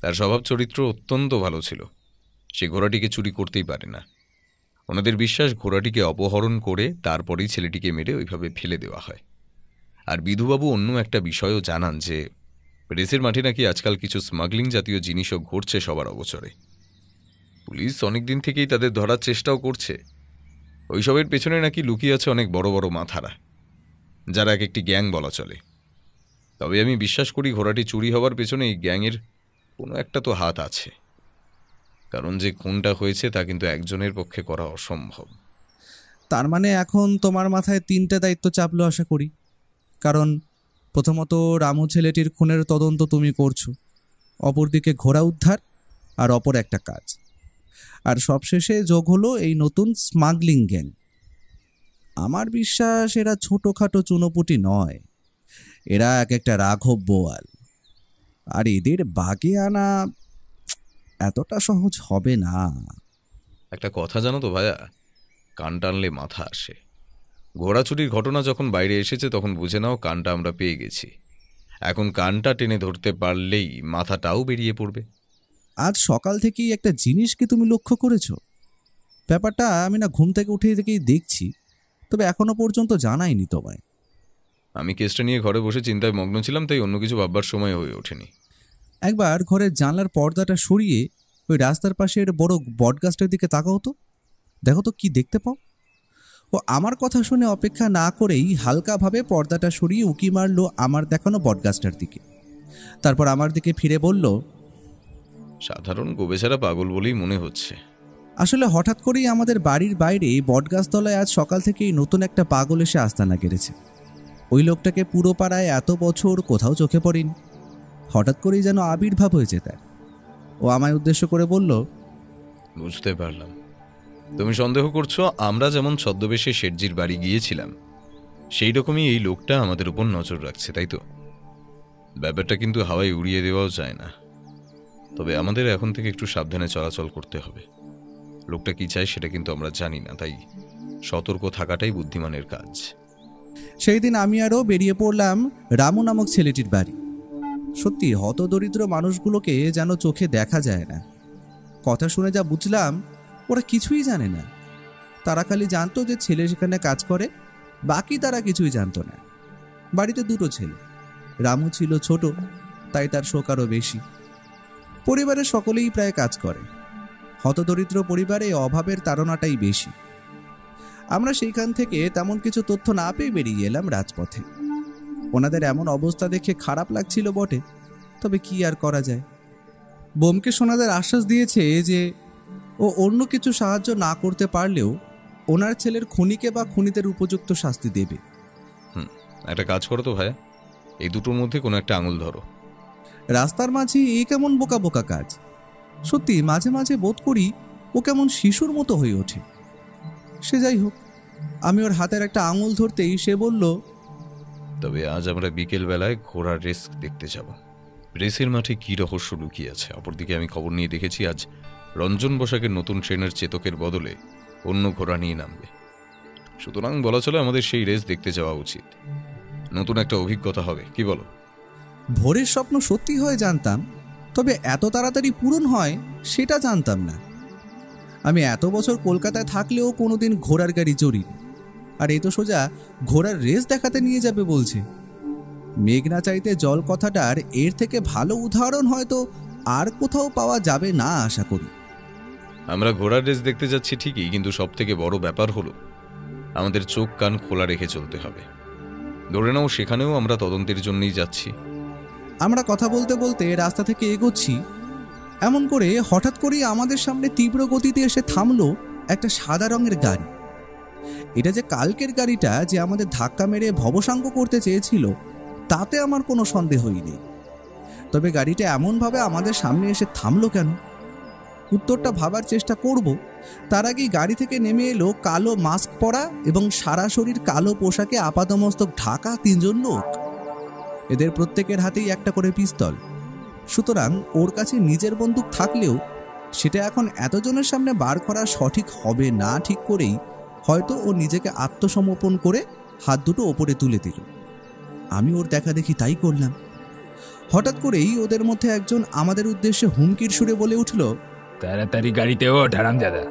তার স্বভাব চরিত্র অত্যন্ত ভালো ছিল। সে ঘোড়াটিকে চুরি করতেই পারে না। ওনাদের বিশ্বাস ঘোড়াটিকে অপহরণ করে তারপরেই ছেলেটিকে মেরে ওইভাবে ফেলে দেওয়া হয়। আর বিধুবাবু অন্য একটা বিষয়ও জানান যে রেসের মাঠে নাকি আজকাল কিছু স্মাগলিং জাতীয় জিনিসও ঘটছে সবার অগোচরে। পুলিশ অনেকদিন থেকেই তাদের ধরার চেষ্টাও করছে। ওইসবের পেছনে নাকি লুকিয়ে আছে অনেক বড় বড় মাথারা, যারা এক একটি গ্যাং বলা চলে। তবে আমি বিশ্বাস করি ঘোড়াটি চুরি হওয়ার পেছনে এই গ্যাংয়ের কোনো একটা তো হাত আছে, কারণ যে খুনটা হয়েছে তা কিন্তু একজনের পক্ষে করা অসম্ভব। তার মানে এখন তোমার মাথায় 3টে দায়িত্ব চাপলো আশা করি। কারণ প্রথমত রামু ছেলেটির খুনের তদন্ত তুমি করছো, অপরদিকে ঘোড়া উদ্ধার, আর অপর একটা কাজ, আর সবশেষে যোগ হলো এই নতুন স্মাগলিং গ্যাং। আমার বিশ্বাস এরা ছোটোখাটো চুনোপুটি নয়, এরা এক একটা রাঘব বোয়াল। আর এদের বাগে আনা এতটা সহজ হবে না। একটা কথা জানো তো ভাইয়া, কান টানলে মাথা আসে। ঘোড়া চুরির ঘটনা যখন বাইরে এসেছে তখন বুঝে নাও কানটা আমরা পেয়ে গেছি। এখন কানটা টেনে ধরতে পারলেই মাথাটাও বেরিয়ে পড়বে। আজ সকাল থেকেই একটা জিনিস কি তুমি লক্ষ্য করেছো? ব্যাপারটা আমি না ঘুম থেকে উঠে থেকেই দেখছি, তবে এখনো পর্যন্ত জানাইনি তোমায়। আমি কেসটা নিয়ে ঘরে বসে চিন্তায় মগ্ন ছিলাম, তাই অন্য কিছু ভাববার সময় হয়ে ওঠেনি। একবার ঘরের জানলার পর্দাটা সরিয়ে ওই রাস্তার পাশের বড় বটগাছটার দিকে তাকাও তো, দেখো তো কি দেখতে পাও। ও আমার কথা শুনে অপেক্ষা না করেই হালকাভাবে পর্দাটা সরিয়ে উকি মারলো আমার দেখানো বটগাছটার দিকে। তারপর আমার দিকে ফিরে বলল, সাধারণ গোবেচারা পাগল বলেই মনে হচ্ছে। আসলে হঠাৎ করেই আমাদের বাড়ির বাইরে বটগাছতলায় আজ সকাল থেকেই নতুন একটা পাগল এসে আস্তানা গেড়েছে। ওই লোকটাকে পুরো পাড়ায় এত বছর কোথাও চোখে পড়েনি। হঠাৎ করেই যেন আবির্ভাব হয়েছে তার। ও আমায় উদ্দেশ্য করে বলল, বুঝতে পারলাম, তুমি সন্দেহ করছো আমরা যেমন ছদ্মবেশে শেঠজির বাড়ি গিয়েছিলাম সেই রকমই এই লোকটা আমাদের উপর নজর রাখছে, তাই তো? ব্যাপারটা কিন্তু হাওয়ায় উড়িয়ে দেওয়াও যায় না। তবে আমাদের এখন থেকে একটু সাবধানে চলাচল করতে হবে। লোকটা কি চায় সেটা কিন্তু আমরা জানি না, তাই সতর্ক থাকাটাই বুদ্ধিমানের কাজ। সেই দিন আমি আরও বেরিয়ে পড়লাম রামু নামক ছেলেটির বাড়ি। সত্যি হতদরিদ্র মানুষগুলোকে যেন চোখে দেখা যায় না। কথা শুনে যা বুঝলাম, ওরা কিছুই জানে না। তারা খালি জানতো যে ছেলে সেখানে কাজ করে, বাকি তারা কিছুই জানতো না। বাড়িতে 2টো ছেলে। রামু ছিল ছোট, তাই তার শোক আরও বেশি। পরিবারের সকলেই প্রায় কাজ করে। হতদরিদ্র পরিবারে অভাবের তাড়নাটাই বেশি। আমরা সেইখান থেকে তেমন কিছু তথ্য না পেয়ে বেরিয়ে এলাম রাজপথে। ওনাদের এমন অবস্থা দেখে খারাপ লাগছিল বটে, তবে কি আর করা যায়। বোমকে সোনাদের আশ্বাস দিয়েছে যে ও অন্য কিছু সাহায্য না করতে পারলেও ওনার ছেলের খুনিকে বা খুনিদের উপযুক্ত শাস্তি দেবে। একটা কাজ করো তো ভাইয়া, এই দুটোর মধ্যে কোনো একটা আঙুল ধরো। রাস্তার মাঝে এই কেমন বোকা বোকা কাজ। সত্যি মাঝে মাঝে বোধ করি ও কেমন শিশুর মতো হয়ে ওঠে। সে যাই হোক, আমি ওর হাতের একটা আঙুল ধরতেই সে বলল, তবে আজ আমরা বিকেল বেলায় ঘোড়ার রেস দেখতে যাব। রেসের মাঠে কি রহস্য লুকিয়ে আছে। অপরদিকে আমি খবর নিয়ে দেখেছি আজ রঞ্জন বসাকের নতুন ট্রেনের চেতকের বদলে অন্য ঘোড়া নিয়ে নামবে। সুতরাং বলা চলে আমাদের সেই রেস দেখতে যাওয়া উচিত। নতুন একটা অভিজ্ঞতা হবে, কি বলো? ভোরের স্বপ্ন সত্যি হয় জানতাম, তবে এত তাড়াতাড়ি পূরণ হয় সেটা জানতাম না। আমি এত বছর কলকাতায় থাকলেও কোনোদিন ঘোড়ার গাড়ি চড়িনি, আর এই তো সোজা ঘোড়ার রেস দেখাতে নিয়ে যাবে বলছে। মেঘনা চাইতে জল কথাটার এর থেকে ভালো উদাহরণ হয়তো আর কোথাও পাওয়া যাবে না আশা করি। আমরা ঘোড়ার রেস দেখতে যাচ্ছি ঠিকই, কিন্তু সব থেকে বড় ব্যাপার হলো আমাদের চোখ কান খোলা রেখে চলতে হবে। ধরে নাও সেখানেও আমরা তদন্তের জন্যই যাচ্ছি। আমরা কথা বলতে বলতে রাস্তা থেকে এগোচ্ছি, এমন করে হঠাৎ করেই আমাদের সামনে তীব্র গতিতে এসে থামলো একটা সাদা রঙের গাড়ি। এটা যে কালকের গাড়িটা যে আমাদের ধাক্কা মেরে ভবসাঙ্গ করতে চেয়েছিল তাতে আমার কোনো সন্দেহই নেই। তবে গাড়িটা এমনভাবে আমাদের সামনে এসে থামলো কেন? উত্তরটা ভাবার চেষ্টা করব, তার আগেই গাড়ি থেকে নেমে এলো কালো মাস্ক পরা এবং সারা শরীর কালো পোশাকে আপাদমস্তক ঢাকা 3জন লোক। এদের প্রত্যেকের হাতেই একটা করে পিস্তল। সুতরাং ওর কাছে নিজের বন্দুক থাকলেও সেটা এখন এতজনের সামনে বার করা সঠিক হবে না ঠিক করেই হয়তো ও নিজেকে আত্মসমর্পণ করে হাত দুটো ওপরে তুলে দিল। আমি ওর দেখা দেখি তাই করলাম। হঠাৎ করেই ওদের মধ্যে একজন আমাদের উদ্দেশ্যে হুমকির সুরে বলে উঠল, তাড়াতাড়ি গাড়িতে ওঠ হারামজাদা,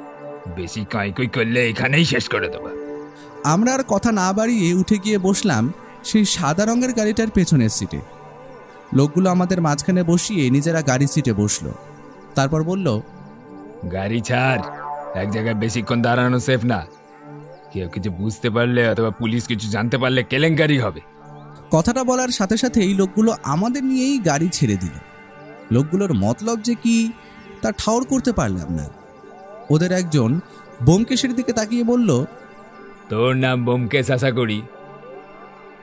বেশি কাঁই করলে এখানেই শেষ করে দেবো। আমরা আর কথা না বাড়িয়ে উঠে গিয়ে বসলাম সেই সাদা রঙের গাড়িটার পেছনের সিটে। লোকগুলো আমাদের মাঝখানে বসিয়ে নিজেরা গাড়ির সিটে বসলো। তারপর বলল, গাড়ি ছাড়, এক জায়গায় বেশিক্ষণ দাঁড়ানো সেফ না। কেউ কিছু বুঝতে পারলে অথবা পুলিশ কিছু জানতে পারলে কেলেঙ্কারি হবে। কথাটা বলার সাথে সাথে এই লোকগুলো আমাদের নিয়েই গাড়ি ছেড়ে দিল। লোকগুলোর মতলব যে কি তা ঠাউর করতে পারলাম না। ওদের একজন ব্যোমকেশের দিকে তাকিয়ে বলল, তোর নাম ব্যোমকেশ আশা করি।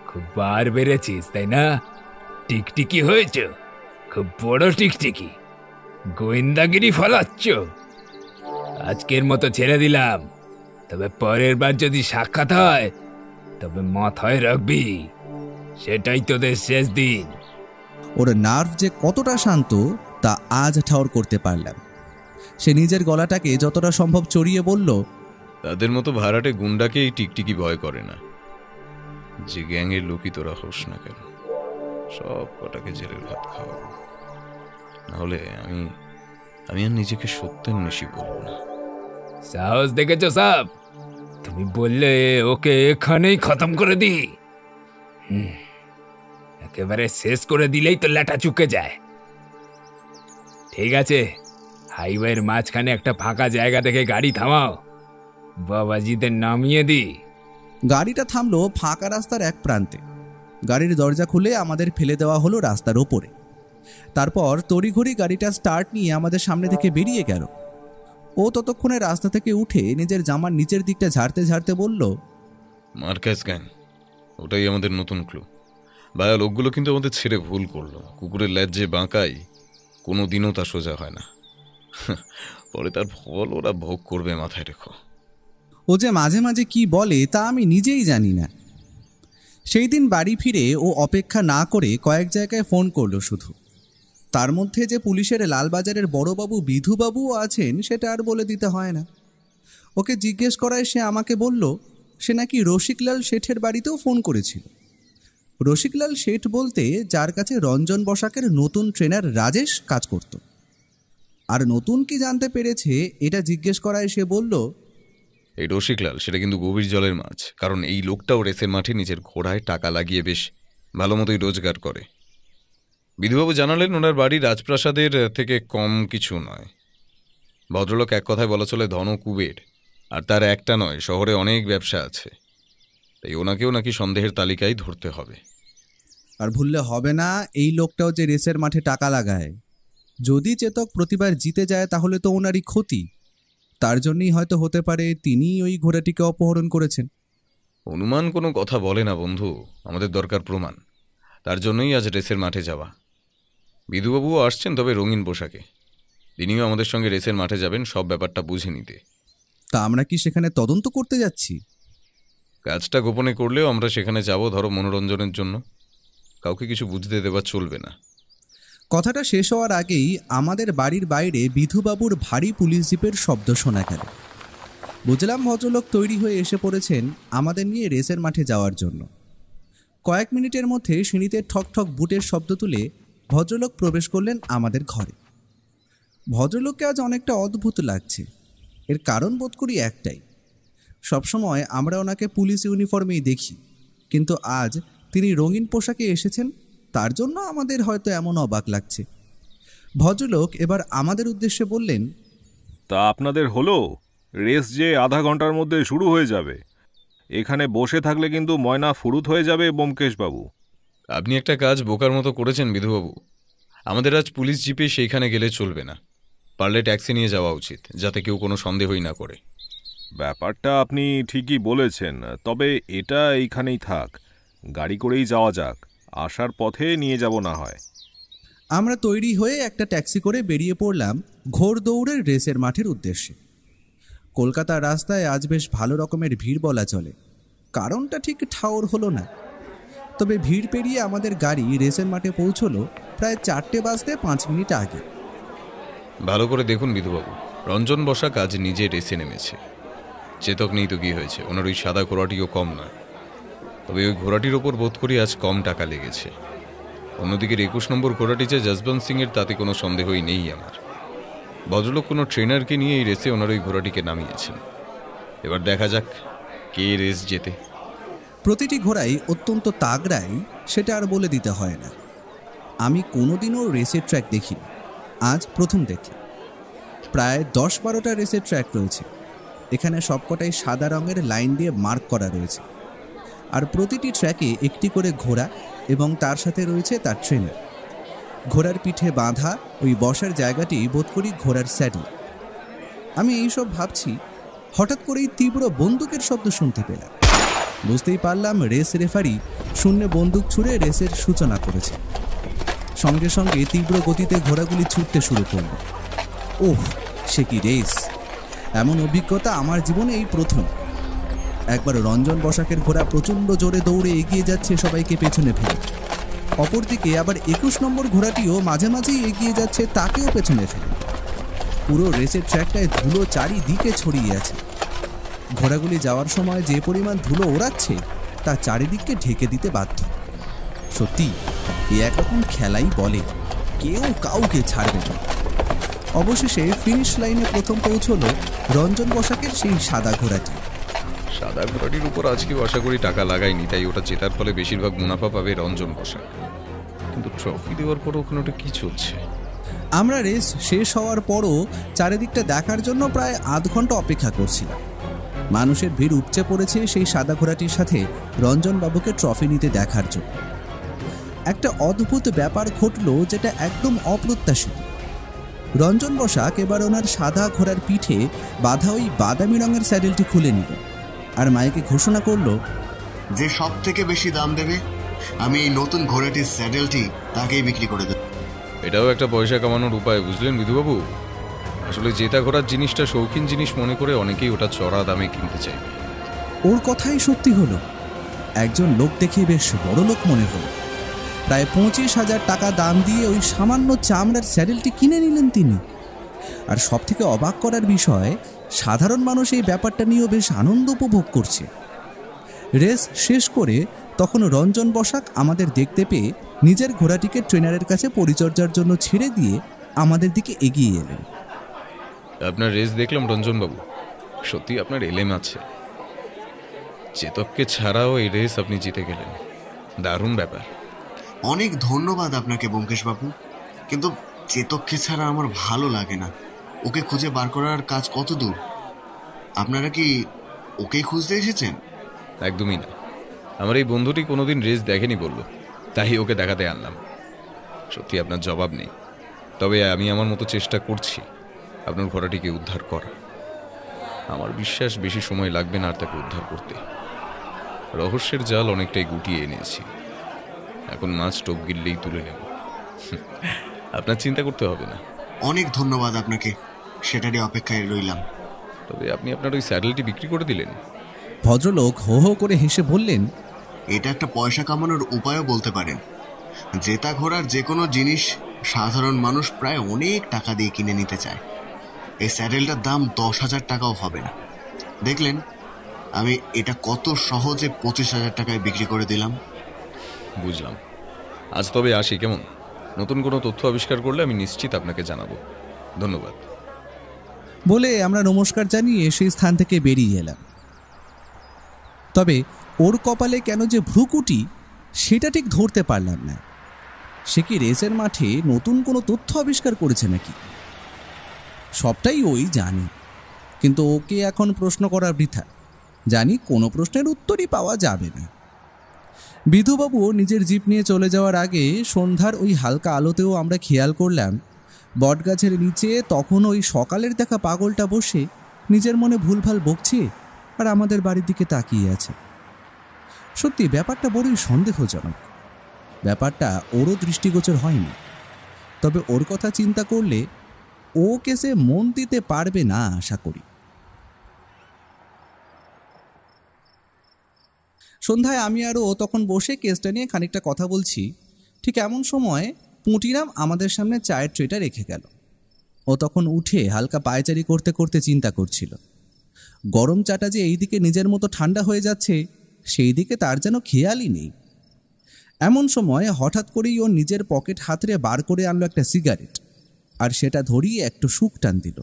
খুব বার বেড়েছিস তাই না? টিকটিকি হয়েছ, খুব বড় টিকটিকি। গোয়েন্দাগিরি ফলাচ্ছ। আজকের মতো ছেড়ে দিলাম, তবে পরের বার যদি সাক্ষাৎ হয় তবে মাথায় রাখবি সেটাই তোদের শেষ দিন। ওর নার্ভ যে কতটা শান্ত তা আজ ঠাউর করতে পারলাম। সে নিজের গলাটাকে যতটা সম্ভব চড়িয়ে বলল, তাদের মতো ভাড়াটে গুন্ডাকে এই টিকটিকি ভয় করে না। যে গ্যাংয়ের লোকই তোরা হোস না কেন, সব কটাকে জেলের ভাত খাওয়াবো। নাহলে আমি আর নিজেকে সত্যের নিশি বলবো না। সাহস দেখেছো সাব? তুমি বললে ওকে এখানেই খতম করে দি। একেবারে শেষ করে দিলেই তো ল্যাটা চুকে যায়। ঠিক আছে, হাইওয়ের মাঝখানে একটা ফাঁকা জায়গা দেখে গাড়ি থামাও, বাবাজিদের নামিয়ে দি। গাড়িটা থামলো ফাঁকা রাস্তার এক প্রান্তে। গাড়ির দরজা খুলে আমাদের ফেলে দেওয়া হলো রাস্তার ওপরে। তারপর তড়িঘড়ি গাড়িটা স্টার্ট নিয়ে আমাদের সামনে থেকে বেরিয়ে গেল। ও ততক্ষণে রাস্তা থেকে উঠে নিজের জামার নিচের দিকটা ঝাড়তে ঝাড়তে বলল, মার্কাস গ্যাং, ওটাই আমাদের নতুন ক্লু। ভাইয়া, লোকগুলো কিন্তু আমাদের ছেড়ে ভুল করলো। কুকুরের ল্যাজ যে বাঁকাই, কোনো দিনও তা সোজা হয় না। পরে তার ফল ওরা ভোগ করবে, মাথায় রেখো। ও যে মাঝে মাঝে কি বলে তা আমি নিজেই জানি না। সেই দিন বাড়ি ফিরে ও অপেক্ষা না করে কয়েক জায়গায় ফোন করলো শুধু। তার মধ্যে যে পুলিশের লালবাজারের বড়বাবু বিধুবাবুও আছেন সেটা আর বলে দিতে হয় না। ওকে জিজ্ঞেস করায় সে আমাকে বলল সে নাকি রসিকলাল শেঠের বাড়িতেও ফোন করেছিল। রসিকলাল শেঠ বলতে যার কাছে রঞ্জন বসাকের নতুন ট্রেনার রাজেশ কাজ করত। আর নতুন কি জানতে পেরেছে এটা জিজ্ঞেস করায় সে বলল, এই রসিকলাল সেটা কিন্তু গভীর জলের মাছ, কারণ এই লোকটাও রেসের মাঠে নিজের ঘোড়ায় টাকা লাগিয়ে বেশ ভালো মতোই রোজগার করে। বিধুবাবু জানালেন ওনার বাড়ি রাজপ্রাসাদের থেকে কম কিছু নয়। ভদ্রলোক এক কথায় বলা চলে ধন কুবের, আর তার একটা নয়, শহরে অনেক ব্যবসা আছে। তাই ওনাকেও নাকি সন্দেহের তালিকায় ধরতে হবে। আর ভুললে হবে না, এই লোকটাও যে রেসের মাঠে টাকা লাগায়। যদি চেতক প্রতিবার জিতে যায় তাহলে তো ওনারই ক্ষতি। তার জন্যই হয়তো হতে পারে তিনি ওই ঘোড়াটিকে অপহরণ করেছেন। অনুমান কোনো কথা বলে না বন্ধু, আমাদের দরকার প্রমাণ। তার জন্যই আজ রেসের মাঠে যাওয়া। বিধুবাবুও আসছেন, তবে রঙিন পোশাকে। তিনিও আমাদের সঙ্গে রেসের মাঠে যাবেন সব ব্যাপারটা বুঝে নিতে। তা আমরা কি সেখানে তদন্ত করতে যাচ্ছি? কাজটা গোপনে করলেও আমরা সেখানে যাব, ধরো মনোরঞ্জনের জন্য। কাউকে কিছু বুঝতে দেওয়া চলবে না। কথাটা শেষ হওয়ার আগেই আমাদের বাড়ির বাইরে বিধুবাবুর ভারী পুলিশ জিপের শব্দ শোনা গেল। বুঝলাম ভদ্রলোক তৈরি হয়ে এসে পড়েছেন আমাদের নিয়ে রেসের মাঠে যাওয়ার জন্য। কয়েক মিনিটের মধ্যে সিঁড়িতে ঠক ঠক বুটের শব্দ তুলে ভদ্রলোক প্রবেশ করলেন আমাদের ঘরে। ভদ্রলোককে আজ অনেকটা অদ্ভুত লাগছে। এর কারণ বোধ করি একটাই, সবসময় আমরা ওনাকে পুলিশ ইউনিফর্মেই দেখি, কিন্তু আজ তিনি রঙিন পোশাকে এসেছেন, তার জন্য আমাদের হয়তো এমন অবাক লাগছে। ভদ্রলোক এবার আমাদের উদ্দেশ্যে বললেন, তা আপনাদের হলো? রেস যে আধা ঘন্টার মধ্যে শুরু হয়ে যাবে। এখানে বসে থাকলে কিন্তু ময়না ফুরুত হয়ে যাবে ব্যোমকেশবাবু। আপনি একটা কাজ বোকার মতো করেছেন বিধুবাবু। আমাদের আজ পুলিশ জিপে সেইখানে গেলে চলবে না। পারলে ট্যাক্সি নিয়ে যাওয়া উচিত, যাতে কেউ কোনো সন্দেহই না করে। ব্যাপারটা আপনি ঠিকই বলেছেন, তবে এটা এইখানেই থাক। গাড়ি করেই যাওয়া যাক, আসার পথে নিয়ে যাব না হয়। আমরা তৈরি হয়ে একটা ট্যাক্সি করে বেরিয়ে পড়লাম ঘোড়দৌড়ের রেসের মাঠের উদ্দেশ্যে। কলকাতার রাস্তায় আজ বেশ ভালো রকমের ভিড় বলা চলে। কারণটা ঠিক ঠাউর হলো না। তবে ভিড় পেরিয়ে আমাদের গাড়ি রেসের মাঠে পৌঁছলো প্রায় 4টে বাজতে 5 মিনিট আগে। ভালো করে দেখুন বিধুবাবু, রঞ্জন বসাক আজ নিজে রেসে নেমেছে। চেতক নেই তো কি হয়েছে, ওনার ওই সাদা ঘোড়াটিও কম নয়। তবে ওই ঘোড়াটির ওপর বোধ করি আজ কম টাকা লেগেছে। অন্যদিকে 21 নম্বর ঘোড়াটি যে যশবন্ত সিংয়ের, তাতে কোনো সন্দেহই নেই আমার। ভদ্রলোক কোনো ট্রেনারকে নিয়ে এই রেসে ওনার ওই ঘোড়াটিকে নামিয়েছেন। এবার দেখা যাক কে রেস জেতে। প্রতিটি ঘোড়াই অত্যন্ত তাগড়াই, সেটা আর বলে দিতে হয় না। আমি কোনোদিনও রেসের ট্র্যাক দেখিনি, আজ প্রথম দেখলাম। প্রায় 10-12টা রেসের ট্র্যাক রয়েছে। এখানে সবকটাই সাদা রঙের লাইন দিয়ে মার্ক করা রয়েছে, আর প্রতিটি ট্র্যাকে একটি করে ঘোড়া এবং তার সাথে রয়েছে তার ট্রেনার। ঘোড়ার পিঠে বাঁধা ওই বসার জায়গাটি বোধ করি ঘোড়ার স্যাডেল। আমি এইসব ভাবছি, হঠাৎ করেই তীব্র বন্দুকের শব্দ শুনতে পেলাম। বুঝতেই পারলাম রেস রেফারি শূন্যে বন্দুক ছুড়ে রেসের সূচনা করেছে। সঙ্গে সঙ্গে তীব্র গতিতে ঘোড়াগুলি ছুটতে শুরু করল। ওহ, সে কি রেস! এমন অভিজ্ঞতা আমার জীবনে এই প্রথম। একবার রঞ্জন বসাকের ঘোড়া প্রচণ্ড জোরে দৌড়ে এগিয়ে যাচ্ছে সবাইকে পেছনে ফেলে। অপরদিকে আবার 21 নম্বর ঘোড়াটিও মাঝে মাঝেই এগিয়ে যাচ্ছে, তাকেও পেছনে ফেলে। পুরো রেসের ট্র্যাকটায় ধুলো চারিদিকে ছড়িয়ে আছে। ঘোড়াগুলি যাওয়ার সময় যে পরিমাণ ধুলো ওড়াচ্ছে তা চারিদিককে ঢেকে দিতে বাধ্য। সত্যি এ একরকম খেলাই বলে, কেউ কাউকে ছাড়বে না। অবশেষে ফিনিশ লাইনে প্রথম পৌঁছলো রঞ্জন বসাকের সেই সাদা ঘোড়াটি। সাদা ঘোড়াটির উপর আজকেও আশা করি টাকা লাগায়নি, তাই ওটা জেতার ফলে বেশিরভাগ মুনাফা পাবে রঞ্জন বসাক। কিন্তু ট্রফি দেওয়ার পর ওখানে ওটা কি চলছে? আমরা রেস শেষ হওয়ার পরও চারিদিকটা দেখার জন্য প্রায় আধ ঘন্টা অপেক্ষা করছিলাম। মানুষের ভিড় উপচে পড়েছে সেই সাদা ঘোড়াটির সাথে রঞ্জনবাবুকে ট্রফি নিতে দেখার জন্য। একটা অদ্ভুত ব্যাপার ঘটল, যেটা একদম অপ্রত্যাশিত। রঞ্জন বসাক এবার ওনার সাদা ঘোড়ার পিঠে বাঁধা ওই বাদামি রঙের স্যাডেলটি খুলে নিল আর মাইকে ঘোষণা করল, যে সব থেকে বেশি দাম দেবে আমি এই নতুন ঘোড়াটির স্যাডেলটি তাকেই বিক্রি করে দেব। এটাও একটা পয়সা কামানোর উপায়, বুঝলেন বিধুবাবু? আসলে জেতা ঘোড়ার জিনিসটা শৌখিন জিনিস মনে করে অনেকেই ওটা চড়া দামে কিনতে চাইবে। ওর কথাই সত্যি হলো। একজন লোক দেখে বেশ বড় লোক মনে হলো। প্রায় 25,000 টাকা দাম দিয়ে ওই সামান্য চামড়ার স্যাডেলটি কিনে নিলেন তিনি। আর সবথেকে অবাক করার বিষয়, সাধারণ মানুষ এই ব্যাপারটা নিয়েও বেশ আনন্দ উপভোগ করছে। রেস শেষ করে তখন রঞ্জন বসাক আমাদের দেখতে পেয়ে নিজের ঘোড়াটিকে ট্রেনারের কাছে পরিচর্যার জন্য ছেড়ে দিয়ে আমাদের দিকে এগিয়ে এলেন। আপনার রেস দেখলাম রঞ্জনবাবু, সত্যি আপনার এলেম আছে। চেতককে ছাড়াও এই রেস আপনি জিতে গেলেন, দারুণ ব্যাপার। অনেক ধন্যবাদ আপনাকে ব্যোমকেশবাবু, কিন্তু চেতককে ছাড়া আমার ভালো লাগে না। ওকে খুঁজে বার করার কাজ কত দূর? আপনারা কি ওকেই খুঁজতে এসেছেন? একদমই না, আমার এই বন্ধুটি কোনোদিন রেস দেখেনি বলল, তাই ওকে দেখাতে আনলাম। সত্যি আপনার জবাব নেই, তবে আমি আমার মতো চেষ্টা করছি আপনার ঘোড়াটিকে উদ্ধার করা। আমার বিশ্বাস বেশি সময় লাগবে না আর তাকে উদ্ধার করতে। রহস্যের জাল অনেকটাই গুটিয়ে এনেছি, এখন মাছ টোপ গিললেই তুলে নেব। আপনার চিন্তা করতে হবে না। অনেক ধন্যবাদ আপনাকে, সেটারই অপেক্ষায় রইলাম। তবে আপনি আপনার ওই স্যাডেলটি বিক্রি করে দিলেন? ভদ্রলোক হো হো করে হেসে বললেন, এটা একটা পয়সা কামানোর উপায়ও বলতে পারেন। জেতা ঘোড়ার যে কোনো জিনিস সাধারণ মানুষ প্রায় অনেক টাকা দিয়ে কিনে নিতে চায়। এই স্যাডেলটার দাম 10,000 টাকাও হবে না। দেখলেন আমি এটা কত সহজে 25,000 টাকায় বিক্রি করে দিলাম। বুঝলাম। আজ তবে আসি, কেমন? নতুন কোনো তথ্য আবিষ্কার করলে আমি নিশ্চিত আপনাকে জানাবো। ধন্যবাদ। বলে আমরা নমস্কার জানিয়ে সেই স্থান থেকে বেরিয়ে এলাম। তবে ওর কপালে কেন যে ভ্রুকুটি, সেটা ঠিক ধরতে পারলাম না। সে কি রেসের মাঠে নতুন কোনো তথ্য আবিষ্কার করেছে নাকি? সবটাই ওই জানি, কিন্তু ওকে এখন প্রশ্ন করা বৃথা। জানি কোনো প্রশ্নের উত্তরই পাওয়া যাবে না। বিধুবাবু নিজের জিপ নিয়ে চলে যাওয়ার আগে সন্ধ্যার ওই হালকা আলোতেও আমরা খেয়াল করলাম বটগাছের নিচে তখন ওই সকালের দেখা পাগলটা বসে নিজের মনে ভুলভাল বকছে আর আমাদের বাড়ির দিকে তাকিয়ে আছে। সত্যি ব্যাপারটা বড়ই সন্দেহজনক। ব্যাপারটা ওরও দৃষ্টিগোচর হয়নি, তবে ওর কথা চিন্তা করলে ও কেসে মন দিতে পারবে না আশা করি। সন্ধ্যায় আমি আর ও তখন বসে কেসটা নিয়ে খানিকটা কথা বলছি। ঠিক এমন সময় পুঁটিরাম আমাদের সামনে চায়ের ট্রেটা রেখে গেল। ও তখন উঠে হালকা পায়চারি করতে করতে চিন্তা করছিল। গরম চাটা যে এইদিকে নিজের মতো ঠান্ডা হয়ে যাচ্ছে সেই দিকে তার যেন খেয়ালই নেই। এমন সময় হঠাৎ করেই ও নিজের পকেট হাতড়ে বার করে আনলো একটা সিগারেট, আর সেটা ধরিয়ে একটু শুক টান দিল।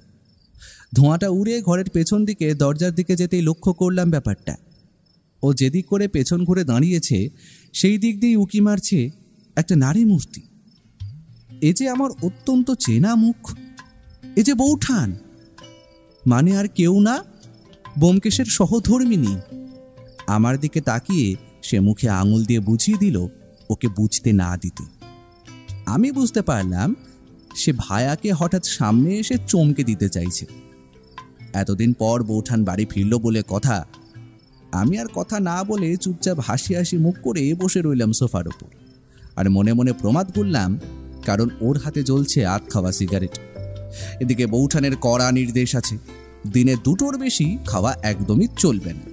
ধোঁয়াটা উড়ে ঘরের পেছন দিকে দরজার দিকে যেতেই লক্ষ্য করলাম ব্যাপারটা। ও যেদিক করে পেছন ঘুরে দাঁড়িয়েছে সেই দিক দিয়ে উকি মারছে একটা নারী মূর্তি। এ যে আমার অত্যন্ত চেনা মুখ, এ যে বৌঠান, মানে আর কেউ না, ব্যোমকেশের সহধর্মিনী। আমার দিকে তাকিয়ে সে মুখে আঙুল দিয়ে বুঝিয়ে দিল ওকে বুঝতে না দিতে। আমি বুঝতে পারলাম সে ভায়াকে হঠাৎ সামনে এসে চমকে দিতে চাইছে। এতদিন পর বৌঠান বাড়ি ফিরল বলে কথা। আমি আর কথা না বলে চুপচাপ হাসি হাসি মুখ করে বসে রইলাম সোফার ওপর, আর মনে মনে প্রমাদ করলাম, কারণ ওর হাতে জ্বলছে আধ খাওয়া সিগারেট। এদিকে বৌঠানের কড়া নির্দেশ আছে, দিনে 2টোর বেশি খাওয়া একদমই চলবে না।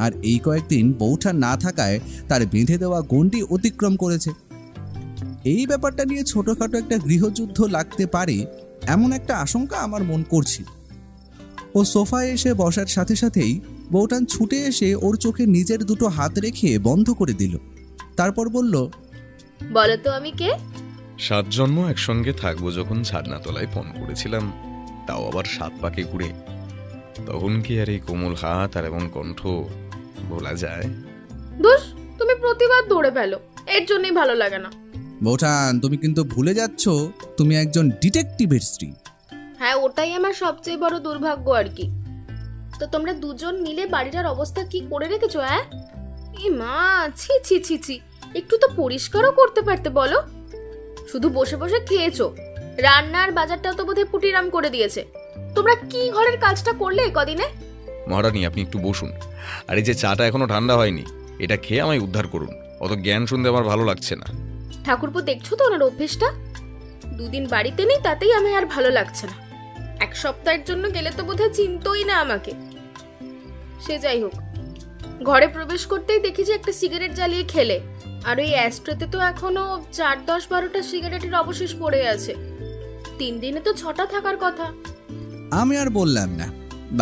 আর এই কয়েকদিন বৌঠান না থাকায় তার বেঁধে দেওয়া গণ্ডি অতিক্রম করেছে। এই ব্যাপারটা নিয়ে ছোটখাটো একটা গৃহযুদ্ধ লাগতে পারে এমন একটা আশঙ্কা আমার মন করছিল। ও সোফায় এসে বসার সাথে সাথেই বৌঠান ছুটে এসে ওর চোখে নিজের 2টো হাত রেখে বন্ধ করে দিল। তারপর বলল, বলো তো আমি কে? 7 জন্ম একসঙ্গে থাকবো যখন ছাদনাতলায় ফোন করেছিলাম, তাও আবার 7 পাকে ঘুরে, তখন কি আর এই কোমল হাত আর এবং কণ্ঠ বলা যায়? দোষ, তুমি প্রতিবার দৌড়ে ফেলো, এর জন্যই ভালো লাগে না। বৌঠান, তুমি কিন্তু ভুলে যাচ্ছ তুমি একজন ডিটেকটিভের স্ত্রী। হ্যাঁ, ওটাই আমার সবচেয়ে বড় দুর্ভাগ্য আর কি। তো তোমরা দুজন মিলে বাড়িটার অবস্থা কি করে রেখেছো? হ্যাঁ, এ মা, ছি ছি ছি ছি, একটু তো পরিষ্কারও করতে পারতে বলো। শুধু বসে বসে খেয়েছো, রান্নার বাজারটাও তো বোধহয় পুটিরাম করে দিয়েছে। তোমরা কি ঘরের কাজটা করলে কদিনে? মহারানী, আপনি একটু বসুন, আর এই যে চাটা এখনো ঠান্ডা হয়নি, এটা খেয়ে আমায় উদ্ধার করুন। অত জ্ঞান শুনতে আমার ভালো লাগছে না। ঠাকুরপো, দেখছো তো ওনার অভ্যেসটা? 2 দিন বাড়িতে নেই, তাতেই আমার আর ভালো লাগছে না। 1 সপ্তাহের জন্য গেলে তো বোধহয় চিনতই না আমাকে। সে যাই হোক, ঘরে প্রবেশ করতেই দেখি যে একটা সিগারেট জ্বালিয়ে খেলে, আর ওই অ্যাস্ট্রেতে তো এখনো 4, 10, 12টা সিগারেটের অবশেষ পড়ে আছে। 3 দিনে তো 6টা থাকার কথা। আমি আর বললাম না।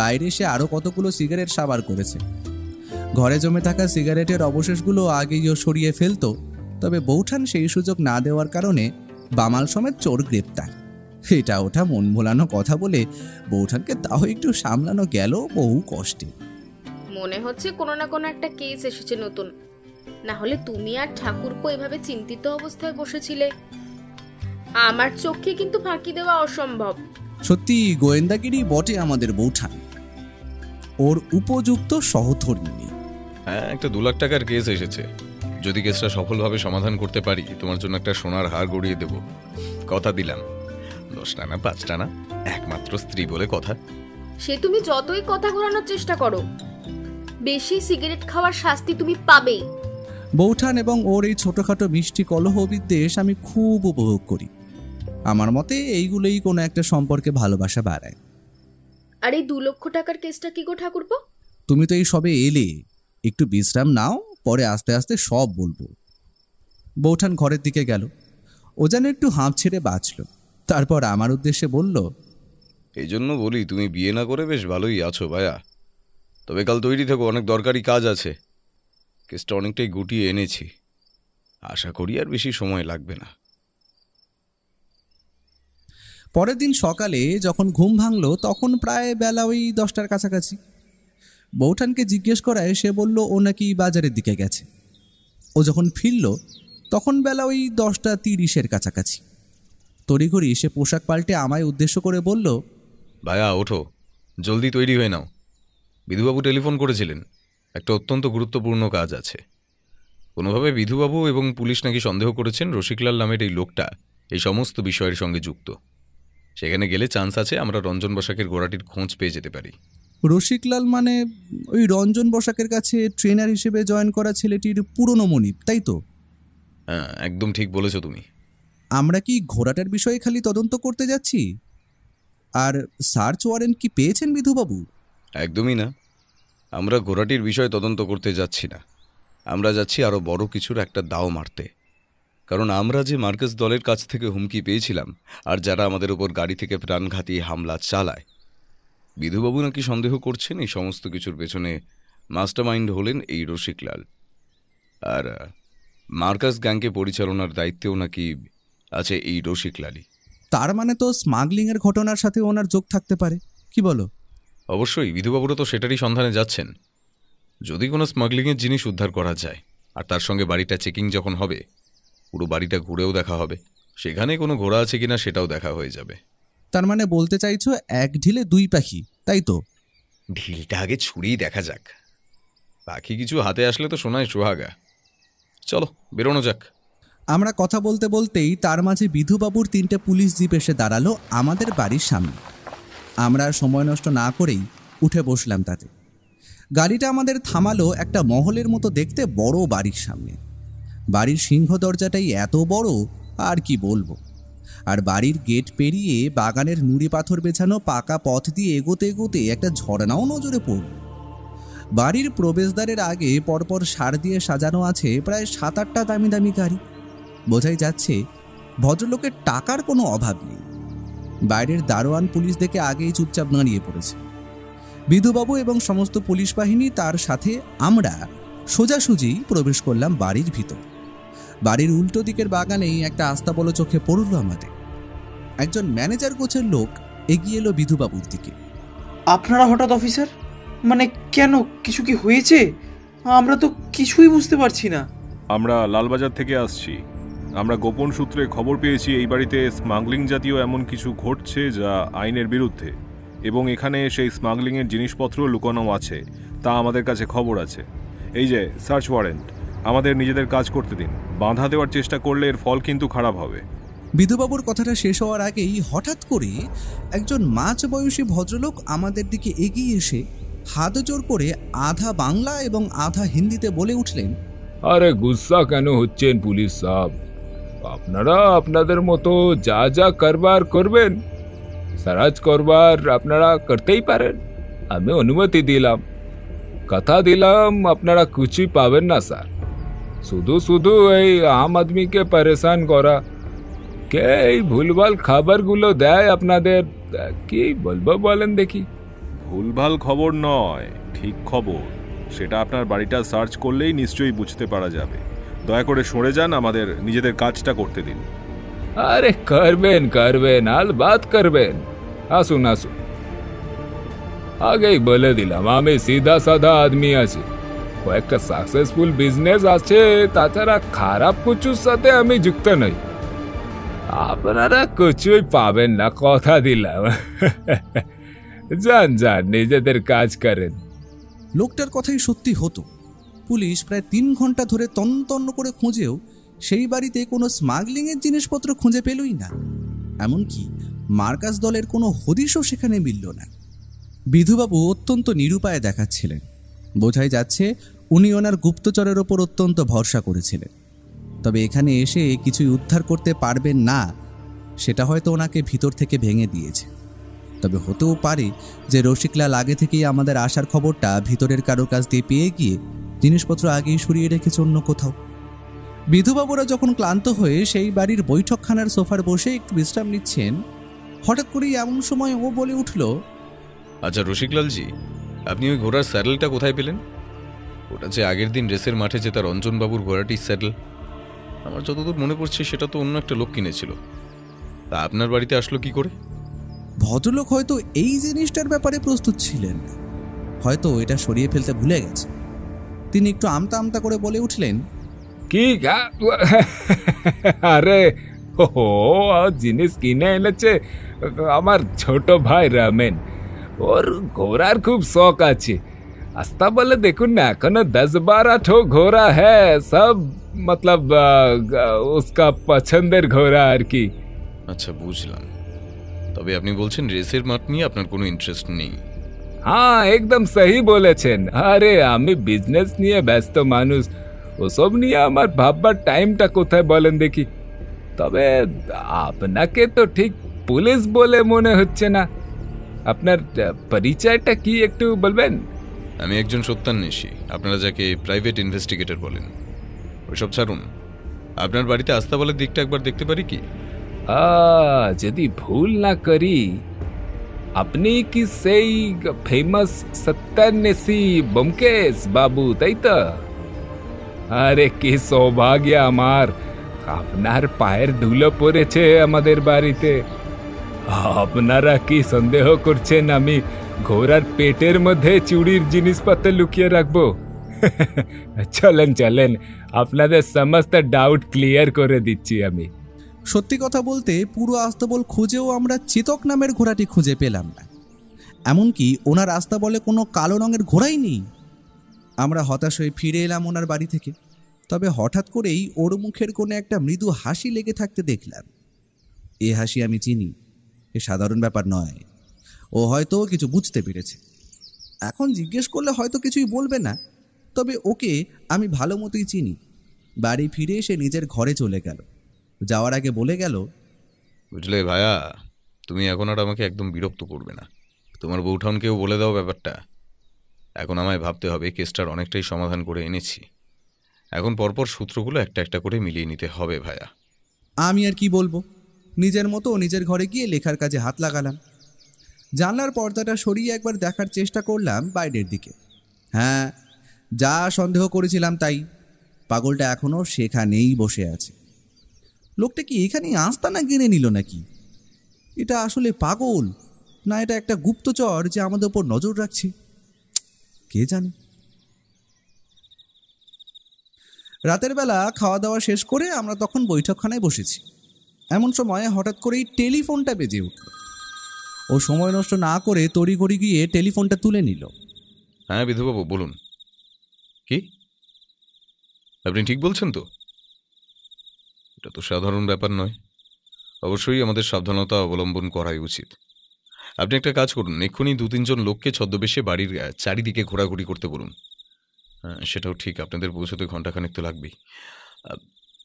বাইরে এসে আরো কতগুলো সিগারেট সাবার করেছে। ঘরে জমে থাকা সিগারেটের অবশেষগুলো আগেই ও সরিয়ে ফেলতো, তবে বৌঠান সেই সুযোগ না দেওয়ার কারণে বামাল সমেত চোর গ্রেপ্তার। এটা ওটা মন ভোলানো কথা বলে বৌঠানকে তাও একটু সামলানো গেল বহু কষ্টে। মনে হচ্ছে কোনো না কোনো একটা কেস এসেছে নতুন, না হলে তুমি আর ঠাকুরপো এভাবে চিন্তিত অবস্থায় বসেছিলে। আমার চোখে কিন্তু ফাঁকি দেওয়া অসম্ভব। সত্যি গোয়েন্দাগিরি বটে আমাদের বৌঠান, ওর উপযুক্ত সহধর্মিনী। হ্যাঁ, একটা 2 লাখ টাকার কেস এসেছে। যদি কেসটা সফলভাবে সমাধান করতে পারি, তোমার জন্য একটা সোনার হার গড়িয়ে দেব। কথা দিলাম, 10টা না 5টা না, একমাত্র স্ত্রী বলে কথা। সে তুমি যতই কথা ঘোরানোর চেষ্টা করো, বেশি সিগারেট খাওয়ার শাস্তি তুমি পাবেই। বৌঠান এবং ওর এই ছোটখাটো মিষ্টি কলহ বিদ্বেষ আমি খুব উপভোগ করি। আমার মতে এইগুলোই কোনো একটা সম্পর্কে ভালোবাসা বাড়ায়। আর এই 2 লক্ষ টাকার কেসটা কি গো ঠাকুরপো? তুমি তো এই সবে এলে, একটু বিশ্রাম নাও, পরে আস্তে আস্তে সব বলবো। বৌঠান ঘরের দিকে গেল। ও যেন একটু হাঁপ ছেড়ে বাঁচল। তারপর আমার উদ্দেশ্যে বলল, এই জন্য বলি, তুমি বিয়ে না করে বেশ ভালোই আছো ভাইয়া। তবে কাল তৈরি থেকো, অনেক দরকারি কাজ আছে। কেসটা অনেকটাই গুটিয়ে এনেছি, আশা করি আর বেশি সময় লাগবে না। পরের দিন সকালে যখন ঘুম ভাঙল তখন প্রায় বেলা ওই 10টার কাছাকাছি। বৌঠানকে জিজ্ঞেস করায় সে বলল ও নাকি বাজারের দিকে গেছে। ও যখন ফিরল তখন বেলা ওই 10টা 30-এর কাছাকাছি। তড়িঘড়ি সে পোশাক পাল্টে আমায় উদ্দেশ্য করে বলল, ভাইয়া ওঠো, জলদি তৈরি হয়ে নাও। বিধুবাবু টেলিফোন করেছিলেন, একটা অত্যন্ত গুরুত্বপূর্ণ কাজ আছে। কোনোভাবে বিধুবাবু এবং পুলিশ নাকি সন্দেহ করেছেন রসিকলাল নামের এই লোকটা এই সমস্ত বিষয়ের সঙ্গে যুক্ত। সেখানে গেলে চান্স আছে আমরা রঞ্জন বসাকের ঘোড়াটির খোঁজ পেয়ে যেতে পারি। রসিকলাল মানে ওই রঞ্জন বসাকের কাছে ট্রেনার হিসেবে জয়েন করা ছেলেটির পুরনো মনিব, তাই তো? হ্যাঁ, একদম ঠিক বলেছো তুমি। আমরা কি ঘোড়াটার বিষয়ে খালি তদন্ত করতে যাচ্ছি? আর সার্চ ওয়ারেন্ট কি পেয়েছেন বিধুবাবু? একদমই না, আমরা ঘোড়াটির বিষয়ে তদন্ত করতে যাচ্ছি না। আমরা যাচ্ছি আরও বড় কিছুর একটা দাও মারতে। কারণ আমরা যে মার্কাস দলের কাছ থেকে হুমকি পেয়েছিলাম আর যারা আমাদের উপর গাড়ি থেকে প্রাণঘাতী হামলা চালায়, বিধুবাবু নাকি সন্দেহ করছেন এই সমস্ত কিছুর পেছনে মাস্টারমাইন্ড হলেন এই রসিকলাল। আর মার্কাস গ্যাংকে পরিচালনার দায়িত্বেও নাকি আছে এই রসিকলালই। তার মানে তো স্মাগলিংয়ের ঘটনার সাথে ওনার যোগ থাকতে পারে, কি বলো? অবশ্যই, বিধুবাবুরা তো সেটারই সন্ধানে যাচ্ছেন। যদি কোনো স্মাগলিংয়ের জিনিস উদ্ধার করা যায় আর তার সঙ্গে বাড়িটা চেকিং যখন হবে, পুরো বাড়িটা ঘুরেও দেখা হবে, সেখানে কোনো ঘোড়া আছে কিনা সেটাও দেখা হয়ে যাবে। তার মানে বলতে চাইছো এক ঢিলে দুই পাখি, তাই তো? ঢিলটা আগে ছুঁড়েই দেখা যাক, পাখি কিছু হাতে আসলে তো শোনায় সোহাগা। চলো বেরোনো যাক। আমরা কথা বলতে বলতেই তার মাঝে বিধুবাবুর 3টে পুলিশ জিপ এসে দাঁড়ালো আমাদের বাড়ির সামনে। আমরা আর সময় নষ্ট না করেই উঠে বসলাম তাতে। গাড়িটা আমাদের থামালো একটা মহলের মতো দেখতে বড় বাড়ির সামনে। বাড়ির সিংহ দরজাটাই এত বড় আর কি বলবো। আর বাড়ির গেট পেরিয়ে বাগানের নুড়ি পাথর বেছানো পাকা পথ দিয়ে এগোতে এগোতে একটা ঝর্ণাও নজরে পড়ল। বাড়ির প্রবেশদ্বারের আগে পরপর সার দিয়ে সাজানো আছে প্রায় 7-8টা দামি দামি গাড়ি। বোঝাই যাচ্ছে ভদ্রলোকের টাকার কোনো অভাব নেই। বাইরের দারোয়ান পুলিশ দেখে আগেই চুপচাপ দাঁড়িয়ে পড়েছে। বিধুবাবু এবং সমস্ত পুলিশ বাহিনী, তার সাথে আমরা সোজাসুজি প্রবেশ করলাম বাড়ির ভিতর। বাড়ির উল্টো দিকের বাগানেই একটা আস্তাবল চোখে পড়ল আমাদের। একজন ম্যানেজার গোছের লোক এগিয়ে এলো বিধুবাবুর দিকে। আপনারা হঠাৎ অফিসার? মানে কেন, কিছু কি হয়েছে? আমরা তো কিছুই বুঝতে পারছি না। আমরা লালবাজার থেকে আসছি। আমরা গোপন সূত্রে খবর পেয়েছি এই বাড়িতে স্মাগলিং জাতীয় এমন কিছু ঘটছে যা আইনের বিরুদ্ধে, এবং এখানে সেই স্মাগলিংয়ের জিনিসপত্র লুকানো আছে, তা আমাদের কাছে খবর আছে। এই যে সার্চ ওয়ারেন্ট, আমাদের নিজেদের কাজ করতে দিন। বাধা দেওয়ার চেষ্টা করলে এর ফল কিন্তু খারাপ হবে। বিধুবাবুর কথাটা শেষ হওয়ার আগেই হঠাৎ করে একজন মাঝবয়সী ভদ্রলোক আমাদের দিকে এগিয়ে এসে হাত জোর করে আধা বাংলা এবং আধা হিন্দিতে বলে উঠলেন, আরে গুসা কেন হচ্ছেন পুলিশ সাহেব? আপনারা আপনাদের মতো যা যা করবার করবেন, সারাজ করবার আপনারা করতেই পারেন। আমি অনুমতি দিলাম, কথা দিলাম, আপনারা কিছুই পাবেন না স্যার। শুধু শুধু এই আম আদমিকে পরেশান করা, কে এই ভুলভাল খবরগুলো দেয় আপনাদের, কি বলবো বলেন দেখি? ভুলভাল খবর নয়, ঠিক খবর। সেটা আপনার বাড়িটা সার্চ করলেই নিশ্চয়ই বুঝতে পারা যাবে। দয়া করে সরে যান, আমাদের নিজেদের কাজটা করতে দিন। আরে করবেন করবেন, আলবাত করবেন। আসুন আসুন, আগেই বলে দিলাম আমি সিধা সাদা আদমি আছি। একটা সাকসেসফুল বিজনেস আছে, তাছাড়া খারাপ কিছুর সাথে আমি যুক্ত নই। আপনারা কিছুই পাবেন না, কথা দিলাম। যান যান, নিজেদের কাজ করেন। লোকটার কথাই সত্যি হতো। পুলিশ প্রায় 3 ঘন্টা ধরে তন্ন করে খুঁজেও সেই বাড়িতে কোনো স্মাগলিংয়ের জিনিসপত্র খুঁজে পেলই না। এমনকি মার্কাস দলের কোনো হদিশও সেখানে মিলল না। বিধুবাবু অত্যন্ত নিরুপায় দেখাচ্ছিলেন। বোঝাই যাচ্ছে উনি ওনার গুপ্তচরের ওপর অত্যন্ত ভরসা করেছিলেন। তবে এখানে এসে কিছুই উদ্ধার করতে পারবেন না, সেটা হয়তো ওনাকে ভিতর থেকে ভেঙে দিয়েছে। তবে হতেও পারে যে রসিকলাল আগে থেকেই আমাদের আসার খবরটা ভিতরের কারো কাছ দিয়ে পেয়ে গিয়ে জিনিসপত্র আগেই সরিয়ে রেখেছে অন্য কোথাও। বিধুবাবুরা যখন ক্লান্ত হয়ে সেই বাড়ির বৈঠকখানার সোফার বসে একটু বিশ্রাম নিচ্ছেন, হঠাৎ করেই এমন সময় ও বলে উঠল, আচ্ছা রসিকলালজি, আপনি ওই ঘোড়ার স্যাডেলটা কোথায় পেলেন? ওটা যে আগের দিন রেসের মাঠে যে তার রঞ্জনবাবুর ঘোড়াটির স্যাডেল, আমার যতদূর মনে পড়ছে সেটা তো অন্য একটা লোক কিনেছিল। তা আপনার বাড়িতে আসলো কি করে? ভদ্রলোক হয়তো এই জিনিসটার ব্যাপারে প্রস্তুত ছিলেন, হয়তো এটা সরিয়ে ফেলতে ভুলে গেছে। তিনি একটু আমতা আমতা করে বলে উঠলেন, কি আরে ও জিনিস কিনে এনেছে আমার ছোট ভাই রামেন। ওর ঘোড়ার খুব শখ আছে। আস্তা বলে দেখুন না, এখনো 10-12 ঘোড়া হ্যাঁ, সব मतलब उसका পছন্দের ঘোড়া আর কি। আচ্ছা বুঝলাম। তবে আপনি বলছেন রেসের মাঠ নিয়ে আপনার কোনো ইন্টারেস্ট নেই? হ্যাঁ একদম সহি বলেছেন। আরে আমি বিজনেস নিয়ে ব্যস্ত মানুষ, ওসব নিয়ে আমার ভাববার টাইমটা কোথায় বলেন দেখি। তবে আপনাকে তো ঠিক পুলিশ বলে মনে হচ্ছে না। আপনার পরিচয়টা কি একটু বলবেন? আমি একজন সত্যান্বেষী, আপনারা যাকে প্রাইভেট ইনভেস্টিগেটর বলেন। ওইসব ছাড়ুন, আপনার বাড়িতে আস্তাবলের দিকটা একবার দেখতে পারি কি? যদি ভুল না করি আপনি কি সেই ফেমাস সত্যান্বেষী ব্যোমকেশ বাবু, তাই তো? আরে কি সৌভাগ্য আমার, আপনার পায়ের ধুলো পড়েছে আমাদের বাড়িতে। আপনারা কি সন্দেহ করছেন আমি ঘোড়ার পেটের মধ্যে চুরির জিনিসপত্র লুকিয়ে রাখবো? চলেন চলেন, আপনাদের সমস্ত ডাউট ক্লিয়ার করে দিচ্ছি আমি। সত্যি কথা বলতে পুরো আস্তাবল খুঁজেও আমরা চেতক নামের ঘোড়াটি খুঁজে পেলাম না। এমনকি ওনার আস্তাবলে কোনো কালো রঙের ঘোড়াই নেই। আমরা হতাশ হয়ে ফিরে এলাম ওনার বাড়ি থেকে। তবে হঠাৎ করেই ওর মুখের কোণে একটা মৃদু হাসি লেগে থাকতে দেখলাম। এ হাসি আমি চিনি, এ সাধারণ ব্যাপার নয়। ও হয়তো কিছু বুঝতে পেরেছে। এখন জিজ্ঞেস করলে হয়তো কিছুই বলবে না, তবে ওকে আমি ভালো মতোই চিনি। বাড়ি ফিরে সে নিজের ঘরে চলে গেল। যাওয়ার আগে বলে গেল, বুঝলে ভাইয়া, তুমি এখন আর আমাকে একদম বিরক্ত করবে না। তোমার বউঠানকেও বলে দাও ব্যাপারটা। এখন আমায় ভাবতে হবে, কেসটার অনেকটাই সমাধান করে এনেছি। এখন পরপর সূত্রগুলো একটা একটা করে মিলিয়ে নিতে হবে ভাইয়া। আমি আর কি বলবো, নিজের মতো নিজের ঘরে গিয়ে লেখার কাজে হাত লাগালাম। জানলার পর্দাটা সরিয়ে একবার দেখার চেষ্টা করলাম বাইরের দিকে। হ্যাঁ, যা সন্দেহ করেছিলাম তাই। পাগলটা এখনও সেখানেই বসে আছে। লোকটা কি এখানেই আস্তানা কিনে নিল নাকি? এটা আসলে পাগল, না এটা একটা গুপ্তচর যে আমাদের উপর নজর রাখছে? কে জানে। রাতের বেলা খাওয়া দাওয়া শেষ করে আমরা তখন বৈঠকখানায় বসেছি। এমন সময় হঠাৎ করেই টেলিফোনটা বেজে উঠল। ও সময় নষ্ট না করে তড়িঘড়ি গিয়ে টেলিফোনটা তুলে নিল। হ্যাঁ বিধুবাবু, বলুন। কি আপনি ঠিক বলছেন তো? এটা তো সাধারণ ব্যাপার নয়। অবশ্যই আমাদের সাবধানতা অবলম্বন করাই উচিত। আপনি একটা কাজ করুন, এক্ষুনি 2-3 জন লোককে ছদ্মবেশে বাড়ির চারিদিকে ঘোরাঘুরি করতে বলুন। সেটাও ঠিক, আপনাদের পৌঁছতে ঘন্টাখানেক তো লাগবেই।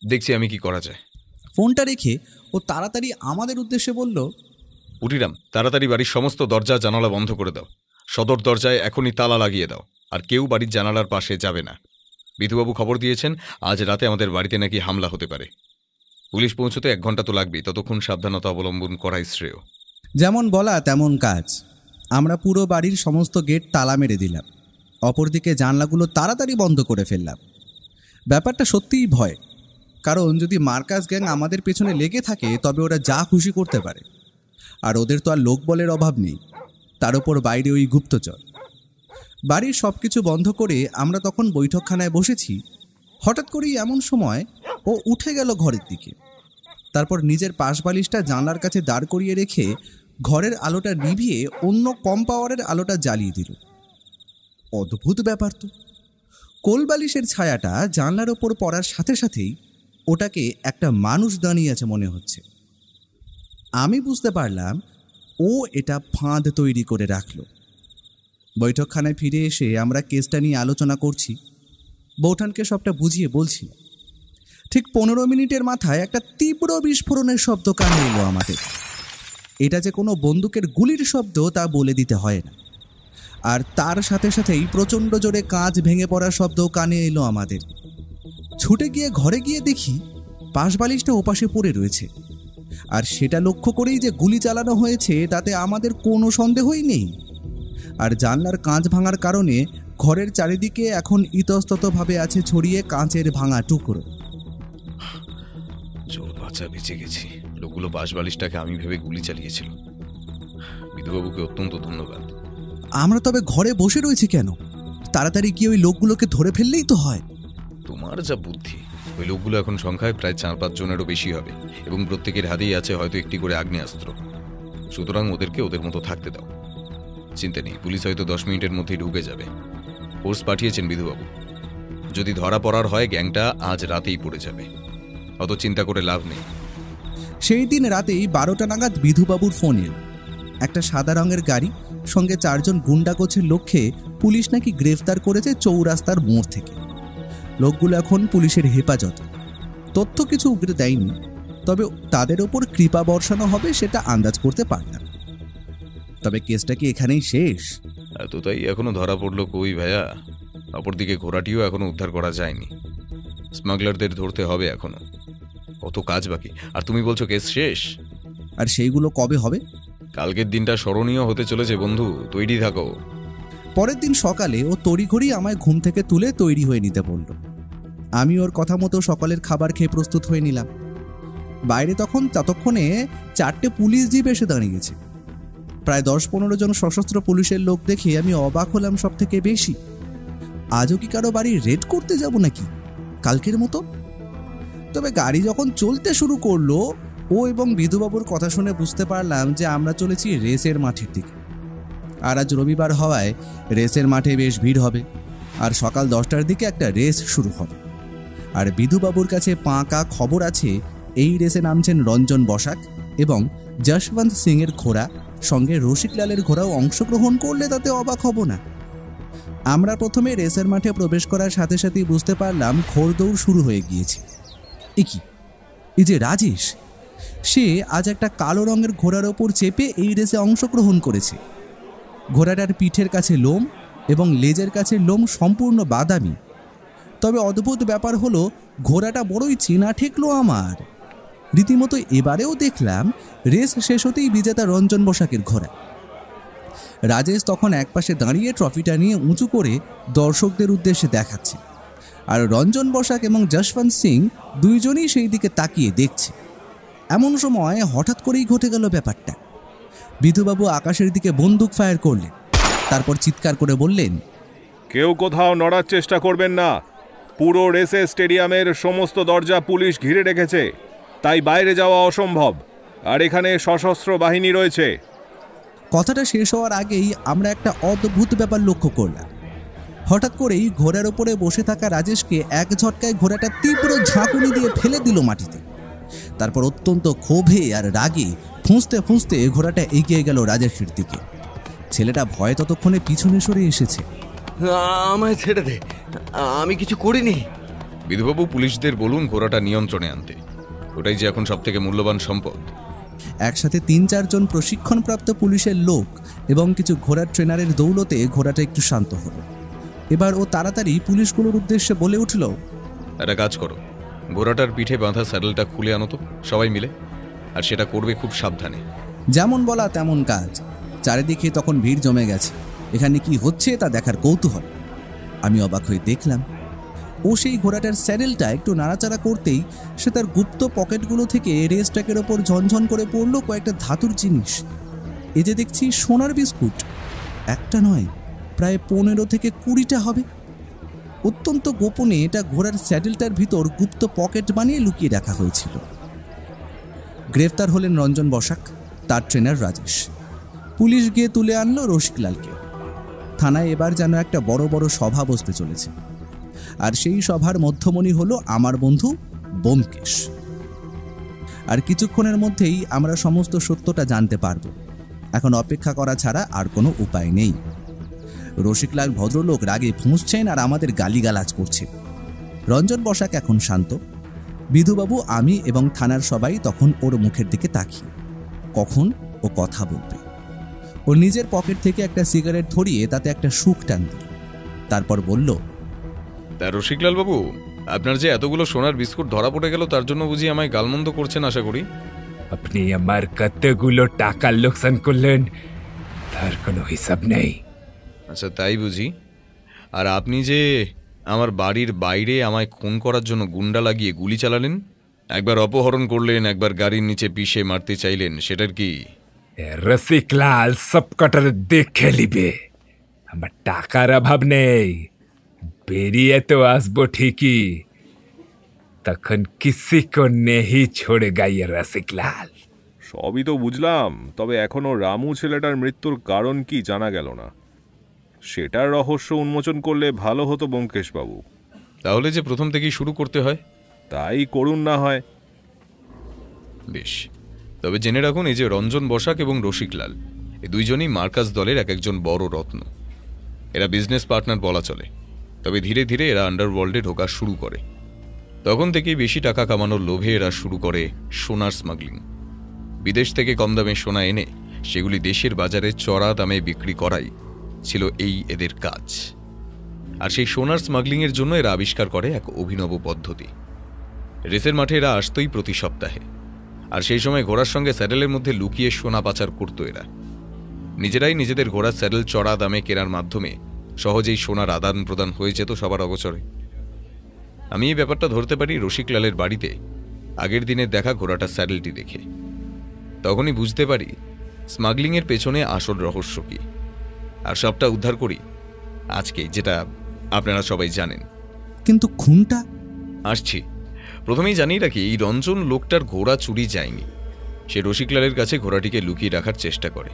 দেখছি আমি কি করা যায়। ফোনটা রেখে ও তাড়াতাড়ি আমাদের উদ্দেশ্যে বলল, উঠিরাম, তাড়াতাড়ি বাড়ির সমস্ত দরজা জানালা বন্ধ করে দাও। সদর দরজায় এখনই তালা লাগিয়ে দাও, আর কেউ বাড়ির জানালার পাশে যাবে না। বিধুবাবু খবর দিয়েছেন আজ রাতে আমাদের বাড়িতে নাকি হামলা হতে পারে। পুলিশ পৌঁছতে 1 ঘন্টা তো লাগবেই, ততক্ষণ সাবধানতা অবলম্বন করাই শ্রেয়। যেমন বলা তেমন কাজ। আমরা পুরো বাড়ির সমস্ত গেট তালা মেরে দিলাম, অপরদিকে জানলাগুলো তাড়াতাড়ি বন্ধ করে ফেললাম। ব্যাপারটা সত্যিই ভয়, কারণ যদি মার্কাস গ্যাং আমাদের পেছনে লেগে থাকে তবে ওরা যা খুশি করতে পারে। আর ওদের তো আর লোকবলের অভাব নেই, তার উপর বাইরে ওই গুপ্তচর। বাড়ির সব কিছু বন্ধ করে আমরা তখন বৈঠকখানায় বসেছি। হঠাৎ করেই এমন সময় ও উঠে গেল ঘরের দিকে। তারপর নিজের পাশ বালিশটা জানলার কাছে দাঁড় করিয়ে রেখে ঘরের আলোটা নিভিয়ে অন্য কম পাওয়ারের আলোটা জ্বালিয়ে দিল। অদ্ভুত ব্যাপার তো, কোল বালিশের ছায়াটা জানলার ওপর পড়ার সাথে সাথেই ওটাকে একটা মানুষ দাঁড়িয়ে আছে মনে হচ্ছে। আমি বুঝতে পারলাম ও এটা ফাঁদ তৈরি করে রাখল। বৈঠকখানায় ফিরে এসে আমরা কেসটা নিয়ে আলোচনা করছি। বৌঠানকে সবটা বুঝিয়ে বলছি। ঠিক 15 মিনিটের মাথায় একটা তীব্র বিস্ফোরণের শব্দ কানে এলো আমাদের। এটা যে কোনো বন্দুকের গুলির শব্দ তা বলে দিতে হয় না। আর তার সাথে সাথেই প্রচণ্ড জোরে কাঁচ ভেঙে পড়ার শব্দও কানে এলো আমাদের। ছুটে গিয়ে ঘরে গিয়ে দেখি পাশবালিশটা ওপাশে পড়ে রয়েছে। আর সেটা লক্ষ্য করেই যে গুলি চালানো হয়েছে তাতে আমাদের কোনো সন্দেহই নেই। আর জানলার কাঁচ ভাঙার কারণে ঘরের চারিদিকে এখন ইতস্ততভাবে আছে ছড়িয়ে কাঁচের ভাঙা টুকরো। জোর বাঁচা বেঁচে গেছি। লোকগুলো বাঁশবালিশটাকে আমি ভেবে গুলি চালিয়েছিল। বিধুবাবুকে অত্যন্ত ধন্যবাদ। আমরা তবে ঘরে বসে রয়েছি কেন? তাড়াতাড়ি গিয়ে ওই লোকগুলোকে ধরে ফেললেই তো হয়। তোমার যা বুদ্ধি! ওই লোকগুলো এখন সংখ্যায় প্রায় 4-5 জনেরও বেশি হবে, এবং প্রত্যেকের হাতেই আছে হয়তো একটি করে আগ্নেয়াস্ত্র। সুতরাং ওদেরকে ওদের মতো থাকতে দাও। চিন্তা নেই, পুলিশ হয়তো 10 মিনিটের মধ্যেই ঢুকে যাবে। ফোর্স পাঠিয়েছেন বিধুবাবু। যদি ধরা পড়ার হয় গ্যাংটা আজ রাতেই পড়ে যাবে, অত চিন্তা করে লাভ নেই। সেই দিন রাতেই 12টা নাগাদ বিধুবাবুর ফোন এল। একটা সাদা রঙের গাড়ি সঙ্গে 4 জন গুন্ডা গোছের লক্ষ্যে পুলিশ নাকি গ্রেফতার করেছে চৌরাস্তার মোড় থেকে। লোকগুলো এখন পুলিশের হেফাজত। তথ্য কিছু উগরে দেয়নি, তবে তাদের ওপর কৃপা বর্ষানো হবে সেটা আন্দাজ করতে পারলাম। তবে কেসটা কি এখানেই শেষ? এতটাই এখনো ধরা পড়লো কই ভাইয়া? অপরদিকে ঘোড়াটিও এখনো উদ্ধার করা যায়নি। স্মাগলারদের ধরতে হবে এখনো, কত কাজ বাকি। আর তুমি বলছো কেস শেষ? আর সেইগুলো কবে হবে? কালকের দিনটা স্মরণীয় হতে চলেছে বন্ধু, তৈরি থাকো। পরের দিন সকালে ও তড়িঘড়ি আমায় ঘুম থেকে তুলে তৈরি হয়ে নিতে বলল। আমি ওর কথা মতো সকালের খাবার খেয়ে প্রস্তুত হয়ে নিলাম। বাইরে ততক্ষণে 4টে পুলিশ জিপ এসে দাঁড়িয়েছে। প্রায় 10-15 জন সশস্ত্র পুলিশের লোক দেখে আমি অবাক হলাম সব থেকে বেশি। আজও কি কারো বাড়ি রেড করতে যাব নাকি কালকের মতো? তবে গাড়ি যখন চলতে শুরু করলো, ও এবং বিধুবাবুর কথা শুনে বুঝতে পারলাম যে আমরা চলেছি রেসের মাঠের দিকে। আর আজ রবিবার হওয়ায় রেসের মাঠে বেশ ভিড় হবে, আর সকাল 10টার দিকে একটা রেস শুরু হবে। আর বিধুবাবুর কাছে পাকা খবর আছে এই রেসে নামছেন রঞ্জন বসাক এবং যশবন্ত সিং এর ঘোড়া, সঙ্গে রসিকলালের ঘোড়াও অংশগ্রহণ করলে তাতে অবাক হব না। আমরা প্রথমে রেসের মাঠে প্রবেশ করার সাথে সাথেই বুঝতে পারলাম ঘোড়দৌড় শুরু হয়ে গিয়েছে। এই যে রাজেশ, সে আজ একটা কালো রঙের ঘোড়ার ওপর চেপে এই রেসে অংশগ্রহণ করেছে। ঘোড়াটার পিঠের কাছে লোম এবং লেজের কাছে লোম সম্পূর্ণ বাদামি। তবে অদ্ভুত ব্যাপার হলো, ঘোড়াটা বড়ই চেনা ঠেকলো আমার। রীতিমতো এবারেও দেখলাম রেস শেষ হতেই বিজেতা রঞ্জন বসাকের ঘোড়া। রাজেশ তখন একপাশে দাঁড়িয়ে ট্রফিটা নিয়ে উঁচু করে দর্শকদের উদ্দেশ্যে দেখাচ্ছে, আর রঞ্জন বসাক এবং যশবন্ত সিং দুইজনই সেই দিকে তাকিয়ে দেখছে। এমন সময় হঠাৎ করেই ঘটে গেল ব্যাপারটা। বিধুবাবু আকাশের দিকে বন্দুক ফায়ার করলেন, তারপর চিৎকার করে বললেন, কেউ কোথাও নড়ার চেষ্টা করবেন না। পুরো রেসে স্টেডিয়ামের সমস্ত দরজা পুলিশ ঘিরে রেখেছে, তাই বাইরে যাওয়া অসম্ভব। আর এখানে সশস্ত্র বাহিনী রয়েছে। কথাটা শেষ হওয়ার আগেই আমরা একটা অদ্ভুত ব্যাপার লক্ষ্য করলাম। হঠাৎ করেই ঘোড়ার ওপরে বসে থাকা রাজেশকে এক ঝটকায় ঘোড়াটা তীব্র ঝাঁকুনি দিয়ে ফেলে দিল মাটিতে। তারপর অত্যন্ত ক্ষোভে আর রাগে ফুঁসতে ফুঁসতে ঘোড়াটা এগিয়ে গেল রাজেশের দিকে। ছেলেটা ভয়ে ততক্ষণে পিছনে সরে এসেছে। আমায় ছেড়ে দে, আমি কিছু করিনি। বিধুবাবু, পুলিশদের বলুন ঘোড়াটা নিয়ন্ত্রণে আনতে, ওটাই যে এখন সবথেকে মূল্যবান সম্পদ। একসাথে 3-4 জন প্রশিক্ষণপ্রাপ্ত পুলিশের লোক এবং কিছু ঘোড়ার ট্রেনারের দৌলতে ঘোড়াটা একটু শান্ত হলো। এবার ও তাড়াতাড়ি পুলিশগুলোর উদ্দেশ্যে বলে উঠল, একটা কাজ করো, ঘোড়াটার পিঠে বাঁধা স্যাডেলটা খুলে আনো তো সবাই মিলে, আর সেটা করবে খুব সাবধানে। যেমন বলা তেমন কাজ। চারিদিকে তখন ভিড় জমে গেছে। এখানে কি হচ্ছে তা দেখার কৌতূহল। আমি অবাক হয়ে দেখলাম, ও সেই ঘোড়াটার স্যাডেলটা একটু নাড়াচাড়া করতেই সে তার গুপ্ত পকেটগুলো থেকে রেস ট্র্যাকের ওপর ঝনঝন করে পড়লো কয়েকটা ধাতুর জিনিস। এ যে দেখছি সোনার বিস্কুট, একটা নয়, প্রায় 15 থেকে 20টা হবে। অত্যন্ত গোপনে এটা ঘোড়ার স্যাডেলটার ভিতর গুপ্ত পকেট বানিয়ে লুকিয়ে রাখা হয়েছিল। গ্রেফতার হলেন রঞ্জন বসাক, তার ট্রেনার রাজেশ। পুলিশ গিয়ে তুলে আনলো রসিকলালকে। থানায় এবার যেন একটা বড় বড় সভা বসতে চলেছে, আর সেই সভার মধ্যমণি হলো আমার বন্ধু ব্যোমকেশ। আর কিছুক্ষণের মধ্যেই আমরা সমস্ত সত্যটা জানতে পারব। এখন অপেক্ষা করা ছাড়া আর কোনো উপায় নেই। রসিকলাল ভদ্রলোক রাগে ফুঁসছেন আর আমাদের গালিগালাজ করছেন। রঞ্জন বসাক এখন শান্ত। বিধুবাবু, আমি এবং থানার সবাই তখন ওর মুখের দিকে তাকিয়ে, কখন ও কথা বলবে। ও নিজের পকেট থেকে একটা সিগারেট ধরিয়ে তাতে একটা সুখ টান দিল, তারপর বলল, তা রসিকলাল বাবু, আপনার যে এতগুলো সোনার বিস্কুট ধরা পড়ে গেল তার জন্য বুঝি আমায় গালমন্দ করছেন আশা করি? আপনি আমার কতগুলো টাকা লোকসান করলেন তার কোনো হিসাব নেই। আচ্ছা, তাই বুঝি। আর আপনি যে আমার বাড়ির বাইরে আমায় খুন করার জন্য গুন্ডা লাগিয়ে গুলি চালালেন, একবার অপহরণ করলেন, একবার গাড়ির নিচে পিষে মারতে চাইলেন, সেটার কি? রসিকলাল সব কটা দেখে নিবে। আমার টাকার অভাব নেই, বেরিয়ে তো আসবো ঠিকই, তখন কিসি কো নেহি ছোড়েগা ইয়ে রসিকলাল। সবই তো বুঝলাম, তবে এখনো রামু ছেলেটার মৃত্যুর কারণ কি জানা গেল না। সেটার রহস্য উন্মোচন করলে ভালো হতো ব্যোমকেশ বাবু। তাহলে যে প্রথম থেকেই শুরু করতে হয়? তাই করুন না হয়। বেশ, তবে জেনে রাখুন, এই যে রঞ্জন বসাক এবং রসিকলাল, এই দুইজনই মার্কাস দলের এক একজন বড় রত্ন। এরা বিজনেস পার্টনার বলা চলে। তবে ধীরে ধীরে এরা আন্ডারওয়ার্ল্ডে ঢোকা শুরু করে। তখন থেকেই বেশি টাকা কামানোর লোভে এরা শুরু করে সোনার স্মাগলিং। বিদেশ থেকে কম দামে সোনা এনে সেগুলি দেশের বাজারে চড়া দামে বিক্রি করাই ছিল এই এদের কাজ। আর সেই সোনার স্মাগলিংয়ের জন্য এরা আবিষ্কার করে এক অভিনব পদ্ধতি। রেসের মাঠে এরা আসতই প্রতি সপ্তাহে, আর সেই সময় ঘোড়ার সঙ্গে স্যাডেলের মধ্যে লুকিয়ে সোনা পাচার করত এরা। নিজেরাই নিজেদের ঘোড়ার স্যাডেল চড়া দামে কেনার মাধ্যমে সহজেই সোনার আদান প্রদান হয়ে যেত সবার অগোচরে। আমি এই ব্যাপারটা ধরতে পারি রসিকলালের বাড়িতে আগের দিনের দেখা ঘোড়াটার স্যাডেলটি দেখে। তখনই বুঝতে পারি স্মাগলিংয়ের পেছনে আসল রহস্য কি, আর সবটা উদ্ধার করি আজকে, যেটা আপনারা সবাই জানেন। কিন্তু খুনটা? আসছি। প্রথমেই জানিয়ে রাখি, এই রঞ্জন লোকটার ঘোড়া চুরি যায়নি। সে রসিকলালের কাছে ঘোড়াটিকে লুকিয়ে রাখার চেষ্টা করে,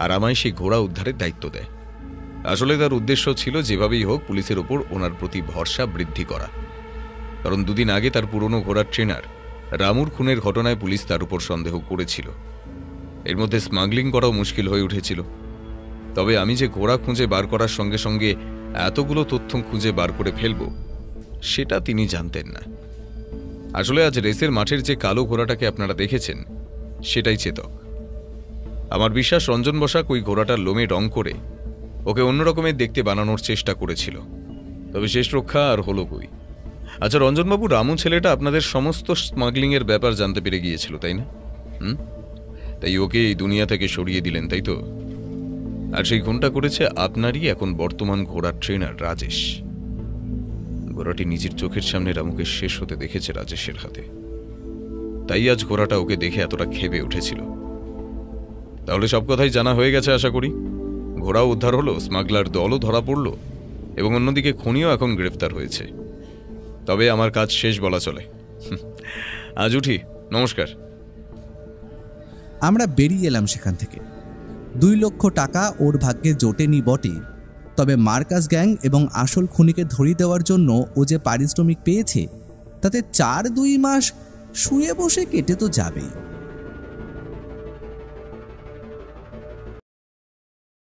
আর আমায় সেই ঘোড়া উদ্ধারের দায়িত্ব দেয়। আসলে তার উদ্দেশ্য ছিল যেভাবেই হোক পুলিশের ওপর ওনার প্রতি ভরসা বৃদ্ধি করা, কারণ দুদিন আগে তার পুরনো ঘোড়ার ট্রেনার রামুর খুনের ঘটনায় পুলিশ তার উপর সন্দেহ করেছিল। এর মধ্যে স্মাগলিং করাও মুশকিল হয়ে উঠেছিল। তবে আমি যে ঘোড়া খুঁজে বার করার সঙ্গে সঙ্গে এতগুলো তথ্য খুঁজে বার করে ফেলব, সেটা তিনি জানতেন না। আসলে আজ রেসের মাঠের যে কালো ঘোড়াটাকে আপনারা দেখেছেন, সেটাই চেতক। আমার বিশ্বাস রঞ্জন বসাক ওই ঘোড়াটার লোমে রং করে ওকে অন্যরকমের দেখতে বানানোর চেষ্টা করেছিল, তবে শেষ রক্ষা আর হলো কই। আচ্ছা রঞ্জনবাবু, রামু ছেলেটা আপনাদের সমস্ত স্মাগলিংয়ের ব্যাপার জানতে পেরে গিয়েছিল, তাই না? তাই ওকে এই দুনিয়া থেকে সরিয়ে দিলেন, তাই তো? আর সেই খুনটা করেছে আপনারই এখন বর্তমান ঘোড়ার ট্রেনার রাজেশ। ঘোড়াটি নিজের চোখের সামনে রামুকে শেষ হতে দেখেছে রাজেশের হাতে, তাই আজ ঘোড়াটা ওকে দেখে এতটা ক্ষেপে উঠেছিল। তাহলে সব কথাই জানা হয়ে গেছে আশা করি। ঘোড়াও উদ্ধার হলো, স্মাগলার দলও ধরা পড়ল, এবং অন্যদিকে খুনিও এখন গ্রেফতার হয়েছে। তবে আমার কাজ শেষ বলা চলে। আজ উঠি, নমস্কার। আমরা বেরিয়ে এলাম সেখান থেকে। 2 লক্ষ টাকা ওর ভাগ্যে জোটেনি বটে, তবে মার্কাস গ্যাং এবং আসল খুনিকে ধরিয়ে দেওয়ার জন্য ও যে পারিশ্রমিক পেয়েছে, তাতে 4-2 মাস শুয়ে বসে কেটে তো যাবেই।